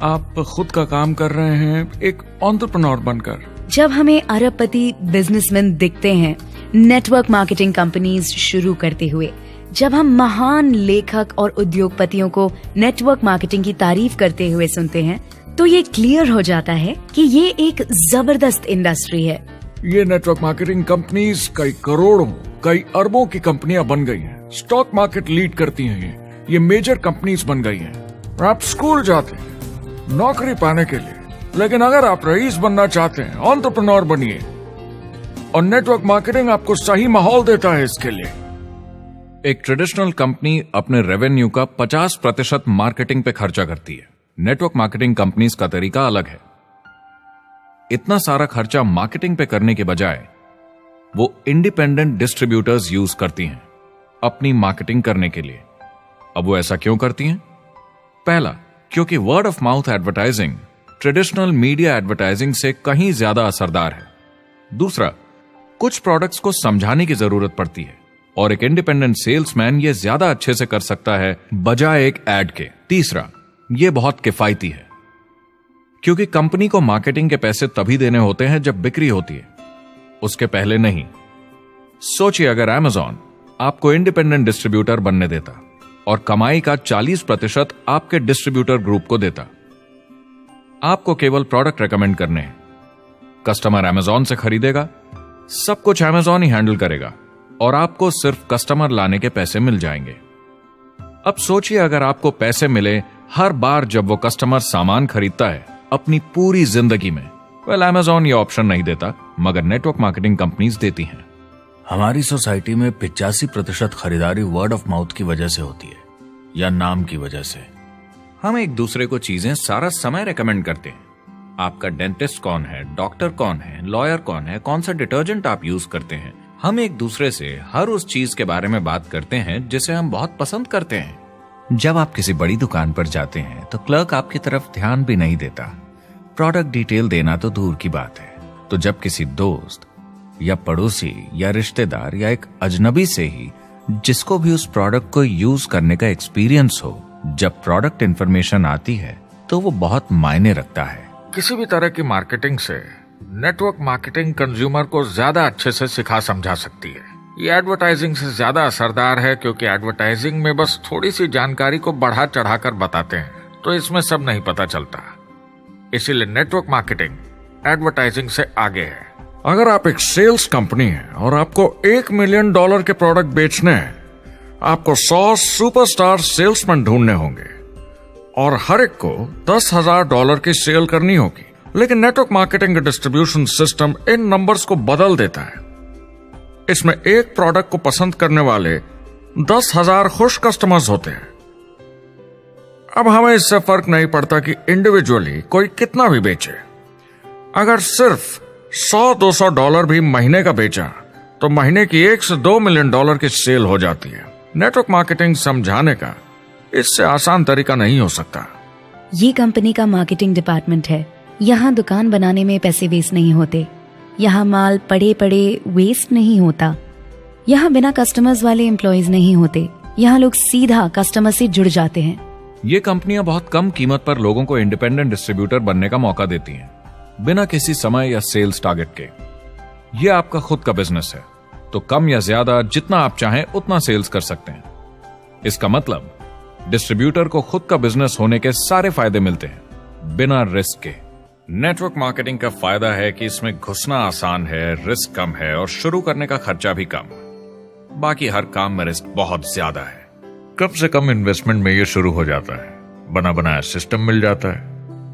आप खुद का काम कर रहे हैं एक एंटरप्रेन्योर बनकर। जब हमें अरबपति बिजनेसमैन दिखते हैं नेटवर्क मार्केटिंग कंपनीज शुरू करते हुए, जब हम महान लेखक और उद्योगपतियों को नेटवर्क मार्केटिंग की तारीफ करते हुए सुनते हैं, तो ये क्लियर हो जाता है कि ये एक जबरदस्त इंडस्ट्री है। ये नेटवर्क मार्केटिंग कंपनीज कई करोड़ों, कई अरबों की कंपनियां बन गई हैं। स्टॉक मार्केट लीड करती हैं। ये मेजर कंपनीज बन गई हैं। आप स्कूल जाते हैं नौकरी पाने के लिए, लेकिन अगर आप रईस बनना चाहते हैं, एंटरप्रेन्योर बनिए, और नेटवर्क मार्केटिंग आपको सही माहौल देता है इसके लिए। एक ट्रेडिशनल कंपनी अपने रेवेन्यू का 50% मार्केटिंग पे खर्चा करती है। नेटवर्क मार्केटिंग कंपनीज का तरीका अलग है। इतना सारा खर्चा मार्केटिंग पे करने के बजाय वो इंडिपेंडेंट डिस्ट्रीब्यूटर्स यूज करती हैं अपनी मार्केटिंग करने के लिए। अब वो ऐसा क्यों करती हैं? पहला, क्योंकि word of mouth advertising traditional media advertising से कहीं ज्यादा असरदार है। दूसरा, कुछ प्रोडक्ट्स को समझाने की जरूरत पड़ती है और एक इंडिपेंडेंट सेल्समैन ये ज्यादा अच्छे से कर सकता है बजाय एक एड के। तीसरा, ये बहुत किफायती है क्योंकि कंपनी को मार्केटिंग के पैसे तभी देने होते हैं जब बिक्री होती है, उसके पहले नहीं। सोचिए अगर Amazon आपको इंडिपेंडेंट डिस्ट्रीब्यूटर बनने देता और कमाई का 40% आपके डिस्ट्रीब्यूटर ग्रुप को देता। आपको केवल प्रोडक्ट रेकमेंड करने हैं, कस्टमर Amazon से खरीदेगा, सब कुछ Amazon ही हैंडल करेगा और आपको सिर्फ कस्टमर लाने के पैसे मिल जाएंगे। अब सोचिए अगर आपको पैसे मिले हर बार जब वो कस्टमर सामान खरीदता है अपनी पूरी जिंदगी में। Amazon ये ऑप्शन नहीं देता, मगर नेटवर्क मार्केटिंग कंपनीज देती हैं। हमारी सोसाइटी में 85% खरीदारी वर्ड ऑफ माउथ की वजह से होती है या नाम की वजह से। हम एक दूसरे को चीजें सारा समय रेकमेंड करते हैं। आपका डेंटिस्ट कौन है, डॉक्टर कौन है, लॉयर कौन है, कौन सा डिटर्जेंट आप यूज करते हैं। हम एक दूसरे से हर उस चीज के बारे में बात करते हैं जिसे हम बहुत पसंद करते हैं। जब आप किसी बड़ी दुकान पर जाते हैं तो क्लर्क आपकी तरफ ध्यान भी नहीं देता, प्रोडक्ट डिटेल देना तो दूर की बात है। तो जब किसी दोस्त या पड़ोसी या रिश्तेदार या एक अजनबी से ही जिसको भी उस प्रोडक्ट को यूज करने का एक्सपीरियंस हो, जब प्रोडक्ट इंफॉर्मेशन आती है तो वो बहुत मायने रखता है। किसी भी तरह की मार्केटिंग से नेटवर्क मार्केटिंग कंज्यूमर को ज्यादा अच्छे से सिखा समझा सकती है। ये एडवर्टाइजिंग से ज्यादा असरदार है क्योंकि एडवर्टाइजिंग में बस थोड़ी सी जानकारी को बढ़ा चढ़ाकर बताते हैं, तो इसमें सब नहीं पता चलता। इसीलिए नेटवर्क मार्केटिंग एडवर्टाइजिंग से आगे है। अगर आप एक सेल्स कंपनी है और आपको $1 मिलियन के प्रोडक्ट बेचने हैं, आपको 100 सुपरस्टार सेल्समैन ढूंढने होंगे और हर एक को $10,000 की सेल करनी होगी। लेकिन नेटवर्क मार्केटिंग का डिस्ट्रीब्यूशन सिस्टम इन नंबर्स को बदल देता है। इसमें एक प्रोडक्ट को पसंद करने वाले 10,000 खुश कस्टमर्स होते हैं। अब हमें इससे फर्क नहीं पड़ता कि इंडिविजुअली कोई कितना भी बेचे। अगर सिर्फ $100-200 भी महीने का बेचा तो महीने की $1 से $2 मिलियन की सेल हो जाती है। नेटवर्क मार्केटिंग समझाने का इससे आसान तरीका नहीं हो सकता। ये कंपनी का मार्केटिंग डिपार्टमेंट है। यहाँ दुकान बनाने में पैसे वेस्ट नहीं होते, यहाँ माल पड़े पड़े वेस्ट नहीं होता, यहाँ बिना कस्टमर्स वाले एम्प्लॉयज नहीं होते, यहाँ लोग सीधा कस्टमर से जुड़ जाते हैं। ये कंपनियां बहुत कम कीमत पर लोगों को इंडिपेंडेंट डिस्ट्रीब्यूटर बनने का मौका देती हैं, बिना किसी समय या सेल्स टारगेट के। ये आपका खुद का बिजनेस है, तो कम या ज्यादा जितना आप चाहें उतना सेल्स कर सकते हैं। इसका मतलब डिस्ट्रीब्यूटर को खुद का बिजनेस होने के सारे फायदे मिलते हैं, बिना रिस्क के। नेटवर्क मार्केटिंग का फायदा है कि इसमें घुसना आसान है, रिस्क कम है और शुरू करने का खर्चा भी कम। बाकी हर काम में रिस्क बहुत ज्यादा है। कम से कम इन्वेस्टमेंट में ये शुरू हो जाता है, बना बनाया सिस्टम मिल जाता है,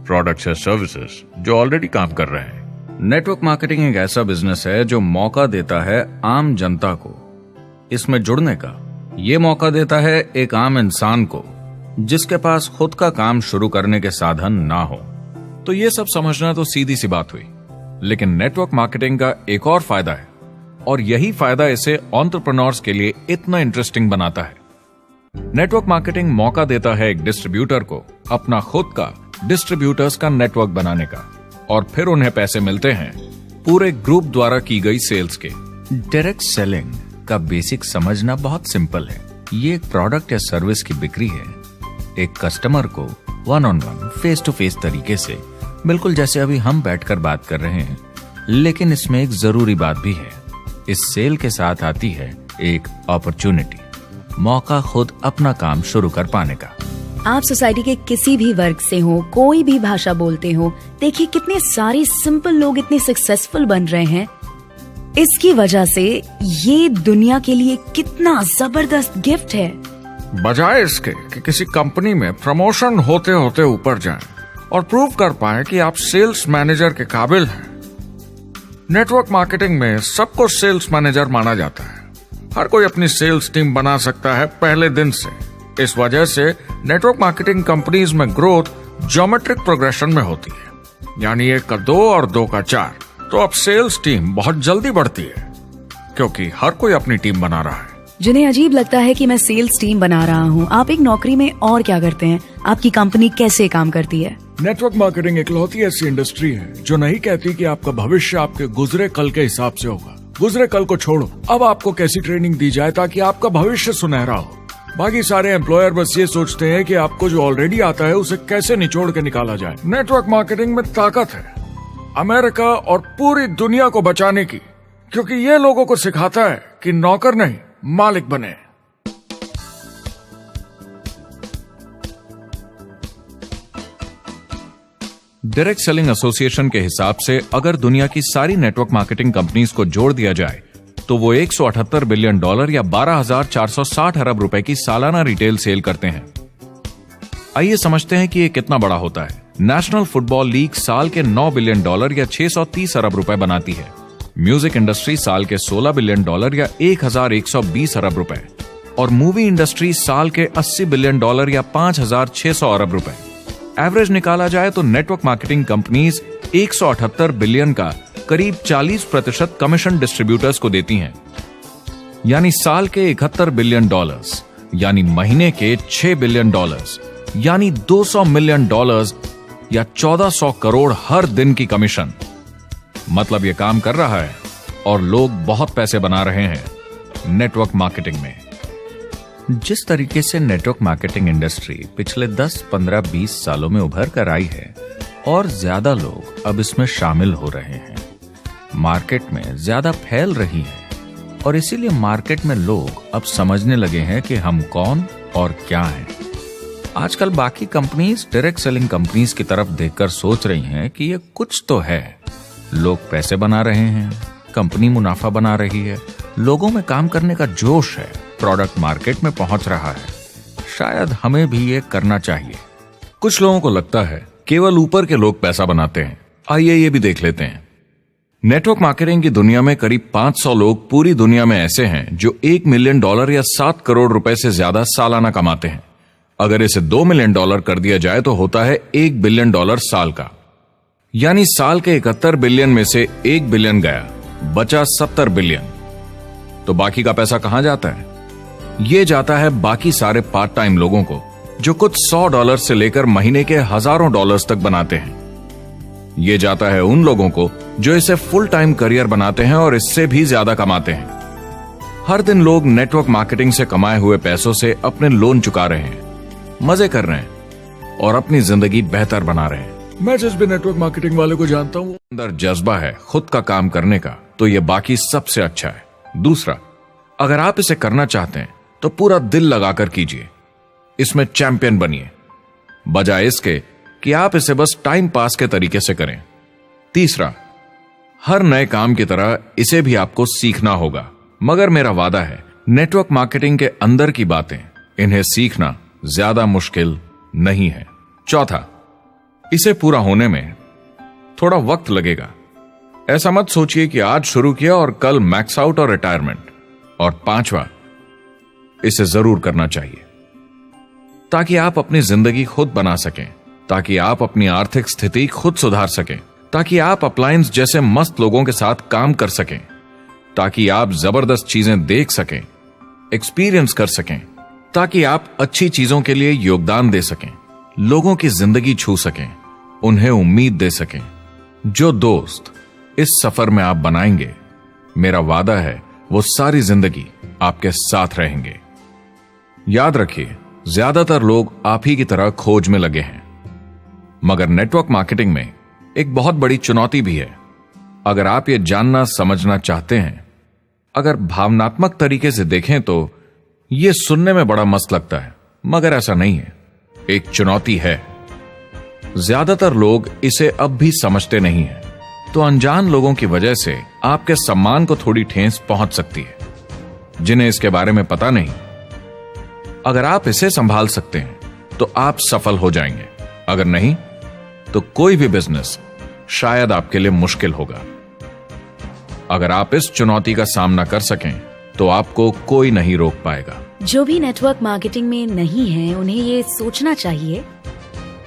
प्रोडक्ट्स या सर्विसेज जो ऑलरेडी काम कर रहे हैं। नेटवर्क मार्केटिंग एक ऐसा बिजनेस है जो मौका देता है आम जनता को इसमें जुड़ने का। ये मौका देता है एक आम इंसान को जिसके पास खुद का काम शुरू करने के साधन ना हो। तो ये सब समझना तो सीधी सी बात हुई, लेकिन नेटवर्क मार्केटिंग का एक और फायदा है और यही फायदा इसे एंटरप्रेन्योर्स के लिए इतना इंटरेस्टिंग बनाता है। नेटवर्क मार्केटिंग मौका देता है एक डिस्ट्रीब्यूटर को अपना खुद का डिस्ट्रीब्यूटर्स का नेटवर्क बनाने का, और फिर उन्हें पैसे मिलते हैं पूरे ग्रुप द्वारा की गई सेल्स के। डायरेक्ट सेलिंग का बेसिक समझना बहुत सिंपल है। ये एक प्रोडक्ट या सर्विस की बिक्री है, एक कस्टमर को one on one face to face तरीके से, बिल्कुल जैसे अभी हम बैठकर बात कर रहे हैं। लेकिन इसमें एक जरूरी बात भी है, इस सेल के साथ आती है एक अपॉर्चुनिटी, मौका खुद अपना काम शुरू कर पाने का। आप सोसाइटी के किसी भी वर्ग से हो, कोई भी भाषा बोलते हो, देखिए कितने सारे सिंपल लोग इतने सक्सेसफुल बन रहे हैं। इसकी वजह से ये दुनिया के लिए कितना जबरदस्त गिफ्ट है। बजाय इसके कि किसी कंपनी में प्रमोशन होते होते ऊपर जाएं और प्रूव कर पाएं कि आप सेल्स मैनेजर के काबिल हैं। नेटवर्क मार्केटिंग में सबको सेल्स मैनेजर माना जाता है हर कोई अपनी सेल्स टीम बना सकता है पहले दिन से। इस वजह से नेटवर्क मार्केटिंग कंपनीज में ग्रोथ ज्योमेट्रिक प्रोग्रेशन में होती है, यानी 1 का 2 और 2 का 4। तो अब सेल्स टीम बहुत जल्दी बढ़ती है क्योंकि हर कोई अपनी टीम बना रहा है। जिन्हें अजीब लगता है कि मैं सेल्स टीम बना रहा हूँ, आप एक नौकरी में और क्या करते हैं? आपकी कंपनी कैसे काम करती है? नेटवर्क मार्केटिंग इकलौती ऐसी इंडस्ट्री है जो नहीं कहती कि आपका भविष्य आपके गुजरे कल के हिसाब से होगा। गुजरे कल को छोड़ो, अब आपको कैसी ट्रेनिंग दी जाए ताकि आपका भविष्य सुनहरा हो। बाकी सारे एम्प्लॉयर बस ये सोचते हैं कि आपको जो ऑलरेडी आता है उसे कैसे निचोड़ के निकाला जाए। नेटवर्क मार्केटिंग में ताकत है अमेरिका और पूरी दुनिया को बचाने की, क्योंकि ये लोगों को सिखाता है कि नौकर नहीं मालिक बने। डायरेक्ट सेलिंग एसोसिएशन के हिसाब से अगर दुनिया की सारी नेटवर्क मार्केटिंग कंपनीज को जोड़ दिया जाए तो वो $178 बिलियन या 12,460 अरब रुपए की सालाना रिटेल सेल करते हैं। आइए समझते हैं कि ये कितना बड़ा होता है। नेशनल फुटबॉल लीग साल के $9 बिलियन या 630 अरब रुपए बनाती है। म्यूजिक इंडस्ट्री साल के $16 बिलियन या 1,120 अरब रुपए, और मूवी इंडस्ट्री साल के $80 बिलियन या 5,600 अरब रुपए। एवरेज निकाला जाए तो नेटवर्क मार्केटिंग कंपनीज 178 बिलियन का करीब 40% कमीशन डिस्ट्रीब्यूटर्स को देती हैं, यानी साल के $71 बिलियन, यानी महीने के $6 बिलियन, यानी $200 मिलियन या 1400 करोड़ हर दिन की कमीशन। मतलब ये काम कर रहा है और लोग बहुत पैसे बना रहे हैं नेटवर्क मार्केटिंग में। जिस तरीके से नेटवर्क मार्केटिंग इंडस्ट्री पिछले 10, 15, 20 सालों में उभर कर आई है और ज्यादा लोग अब इसमें शामिल हो रहे हैं, मार्केट में ज्यादा फैल रही है और इसीलिए मार्केट में लोग अब समझने लगे हैं कि हम कौन और क्या हैं। आजकल बाकी कंपनीज डायरेक्ट सेलिंग कंपनीज की तरफ देखकर सोच रही हैं कि ये कुछ तो है। लोग पैसे बना रहे हैं, कंपनी मुनाफा बना रही है, लोगों में काम करने का जोश है, प्रोडक्ट मार्केट में पहुंच रहा है, शायद हमें भी ये करना चाहिए। कुछ लोगों को लगता है केवल ऊपर के लोग पैसा बनाते हैं। आइए ये भी देख लेते हैं। नेटवर्क मार्केटिंग की दुनिया में करीब 500 लोग पूरी दुनिया में ऐसे हैं जो $1 मिलियन या 7 करोड़ रुपए से ज्यादा सालाना कमाते हैं। अगर इसे $2 मिलियन कर दिया जाए तो होता है $1 बिलियन साल का, यानी साल के 71 बिलियन में से 1 बिलियन गया, बचा 70 बिलियन। तो बाकी का पैसा कहां जाता है? ये जाता है बाकी सारे पार्ट टाइम लोगों को जो कुछ $100 से लेकर महीने के हजारों डॉलर्स तक बनाते हैं। ये जाता है उन लोगों को जो इसे फुल टाइम करियर बनाते हैं और इससे भी ज्यादा कमाते हैं। हर दिन लोग नेटवर्क मार्केटिंग से कमाए हुए पैसों से अपने लोन चुका रहे हैं, मजे कर रहे हैं और अपनी जिंदगी बेहतर बना रहे हैं। मैं जिस भी नेटवर्क मार्केटिंग वाले को जानता हूँ, अंदर जज्बा है खुद का काम करने का, तो ये बाकी सबसे अच्छा है। दूसरा, अगर आप इसे करना चाहते हैं तो पूरा दिल लगाकर कीजिए, इसमें चैंपियन बनिए, बजाय इसके कि आप इसे बस टाइम पास के तरीके से करें। तीसरा, हर नए काम की तरह इसे भी आपको सीखना होगा, मगर मेरा वादा है नेटवर्क मार्केटिंग के अंदर की बातें, इन्हें सीखना ज्यादा मुश्किल नहीं है। चौथा, इसे पूरा होने में थोड़ा वक्त लगेगा। ऐसा मत सोचिए कि आज शुरू किया और कल मैक्स आउट और रिटायरमेंट। और पांचवा, इसे जरूर करना चाहिए ताकि आप अपनी जिंदगी खुद बना सकें, ताकि आप अपनी आर्थिक स्थिति खुद सुधार सकें, ताकि आप अप्लायंस जैसे मस्त लोगों के साथ काम कर सकें, ताकि आप जबरदस्त चीजें देख सकें, एक्सपीरियंस कर सकें, ताकि आप अच्छी चीजों के लिए योगदान दे सकें, लोगों की जिंदगी छू सकें, उन्हें उम्मीद दे सकें। जो दोस्त इस सफर में आप बनाएंगे, मेरा वादा है वो सारी जिंदगी आपके साथ रहेंगे। याद रखिए, ज्यादातर लोग आप ही की तरह खोज में लगे हैं, मगर नेटवर्क मार्केटिंग में एक बहुत बड़ी चुनौती भी है। अगर आप ये जानना समझना चाहते हैं, अगर भावनात्मक तरीके से देखें तो ये सुनने में बड़ा मस्त लगता है, मगर ऐसा नहीं है, एक चुनौती है। ज्यादातर लोग इसे अब भी समझते नहीं हैं, तो अनजान लोगों की वजह से आपके सम्मान को थोड़ी ठेस पहुंच सकती है, जिन्हें इसके बारे में पता नहीं। अगर आप इसे संभाल सकते हैं तो आप सफल हो जाएंगे, अगर नहीं तो कोई भी बिजनेस शायद आपके लिए मुश्किल होगा। अगर आप इस चुनौती का सामना कर सकें तो आपको कोई नहीं रोक पाएगा। जो भी नेटवर्क मार्केटिंग में नहीं है उन्हें ये सोचना चाहिए,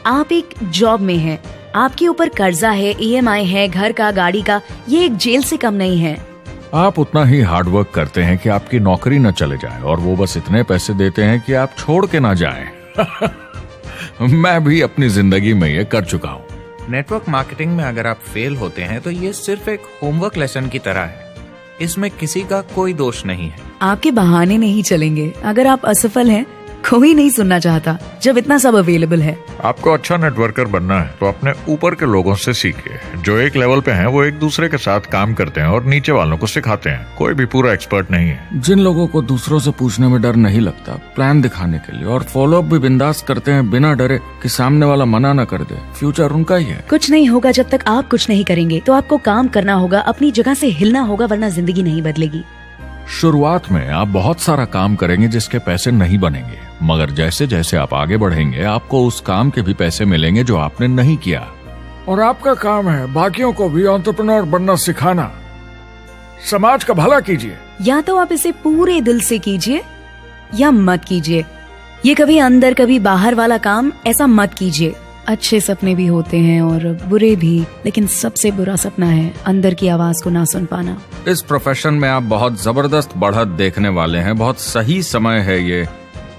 आप एक जॉब में हैं, आपके ऊपर कर्जा है, EMI है, घर का, गाड़ी का, ये एक जेल से कम नहीं है। आप उतना ही हार्डवर्क करते हैं कि आपकी नौकरी न चले जाए और वो बस इतने पैसे देते हैं कि आप छोड़ के ना जाएं। मैं भी अपनी जिंदगी में ये कर चुका हूँ। नेटवर्क मार्केटिंग में अगर आप फेल होते हैं तो ये सिर्फ एक होमवर्क लेसन की तरह है, इसमें किसी का कोई दोष नहीं है। आपके बहाने नहीं चलेंगे। अगर आप असफल हैं, कोई नहीं सुनना चाहता जब इतना सब अवेलेबल है। आपको अच्छा नेटवर्कर बनना है तो अपने ऊपर के लोगों से सीखिए। जो एक लेवल पे हैं वो एक दूसरे के साथ काम करते हैं और नीचे वालों को सिखाते हैं। कोई भी पूरा एक्सपर्ट नहीं है। जिन लोगों को दूसरों से पूछने में डर नहीं लगता, प्लान दिखाने के लिए और फॉलोअप भी बिंदास करते हैं बिना डरे कि सामने वाला मना न कर दे, फ्यूचर उनका ही है। कुछ नहीं होगा जब तक आप कुछ नहीं करेंगे। तो आपको काम करना होगा, अपनी जगह से हिलना होगा, वरना जिंदगी नहीं बदलेगी। शुरुआत में आप बहुत सारा काम करेंगे जिसके पैसे नहीं बनेंगे, मगर जैसे जैसे आप आगे बढ़ेंगे आपको उस काम के भी पैसे मिलेंगे जो आपने नहीं किया। और आपका काम है बाकियों को भी एंटरप्रेन्योर बनना सिखाना। समाज का भला कीजिए। या तो आप इसे पूरे दिल से कीजिए या मत कीजिए। ये कभी अंदर कभी बाहर वाला काम ऐसा मत कीजिए। अच्छे सपने भी होते हैं और बुरे भी, लेकिन सबसे बुरा सपना है अंदर की आवाज को ना सुन पाना। इस प्रोफेशन में आप बहुत जबरदस्त बढ़त देखने वाले हैं। बहुत सही समय है ये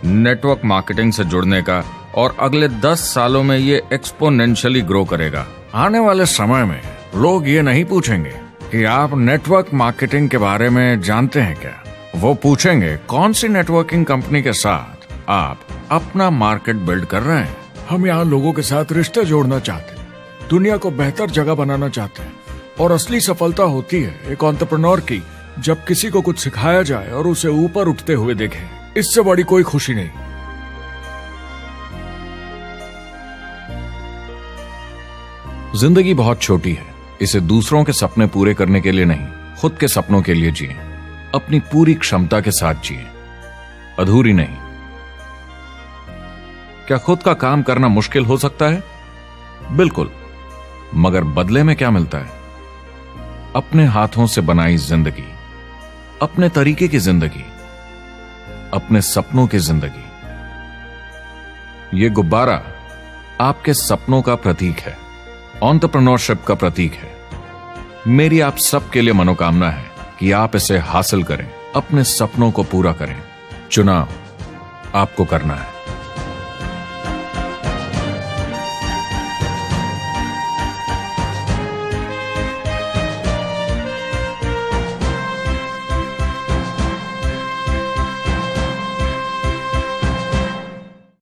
नेटवर्क मार्केटिंग से जुड़ने का और अगले 10 सालों में ये एक्सपोनेंशियली ग्रो करेगा। आने वाले समय में लोग ये नहीं पूछेंगे कि आप नेटवर्क मार्केटिंग के बारे में जानते हैं क्या, वो पूछेंगे कौन सी नेटवर्किंग कंपनी के साथ आप अपना मार्केट बिल्ड कर रहे हैं। हम यहाँ लोगों के साथ रिश्ते जोड़ना चाहते हैं, दुनिया को बेहतर जगह बनाना चाहते हैं। और असली सफलता होती है एक एंटरप्रेन्योर की जब किसी को कुछ सिखाया जाए और उसे ऊपर उठते हुए देखे। इससे बड़ी कोई खुशी नहीं। जिंदगी बहुत छोटी है, इसे दूसरों के सपने पूरे करने के लिए नहीं, खुद के सपनों के लिए जिए। अपनी पूरी क्षमता के साथ जिए, अधूरी नहीं। क्या खुद का काम करना मुश्किल हो सकता है? बिल्कुल, मगर बदले में क्या मिलता है? अपने हाथों से बनाई जिंदगी, अपने तरीके की जिंदगी, अपने सपनों की जिंदगी। ये गुब्बारा आपके सपनों का प्रतीक है, एंटरप्रेन्योरशिप का प्रतीक है। मेरी आप सबके लिए मनोकामना है कि आप इसे हासिल करें, अपने सपनों को पूरा करें। चुनाव आपको करना है।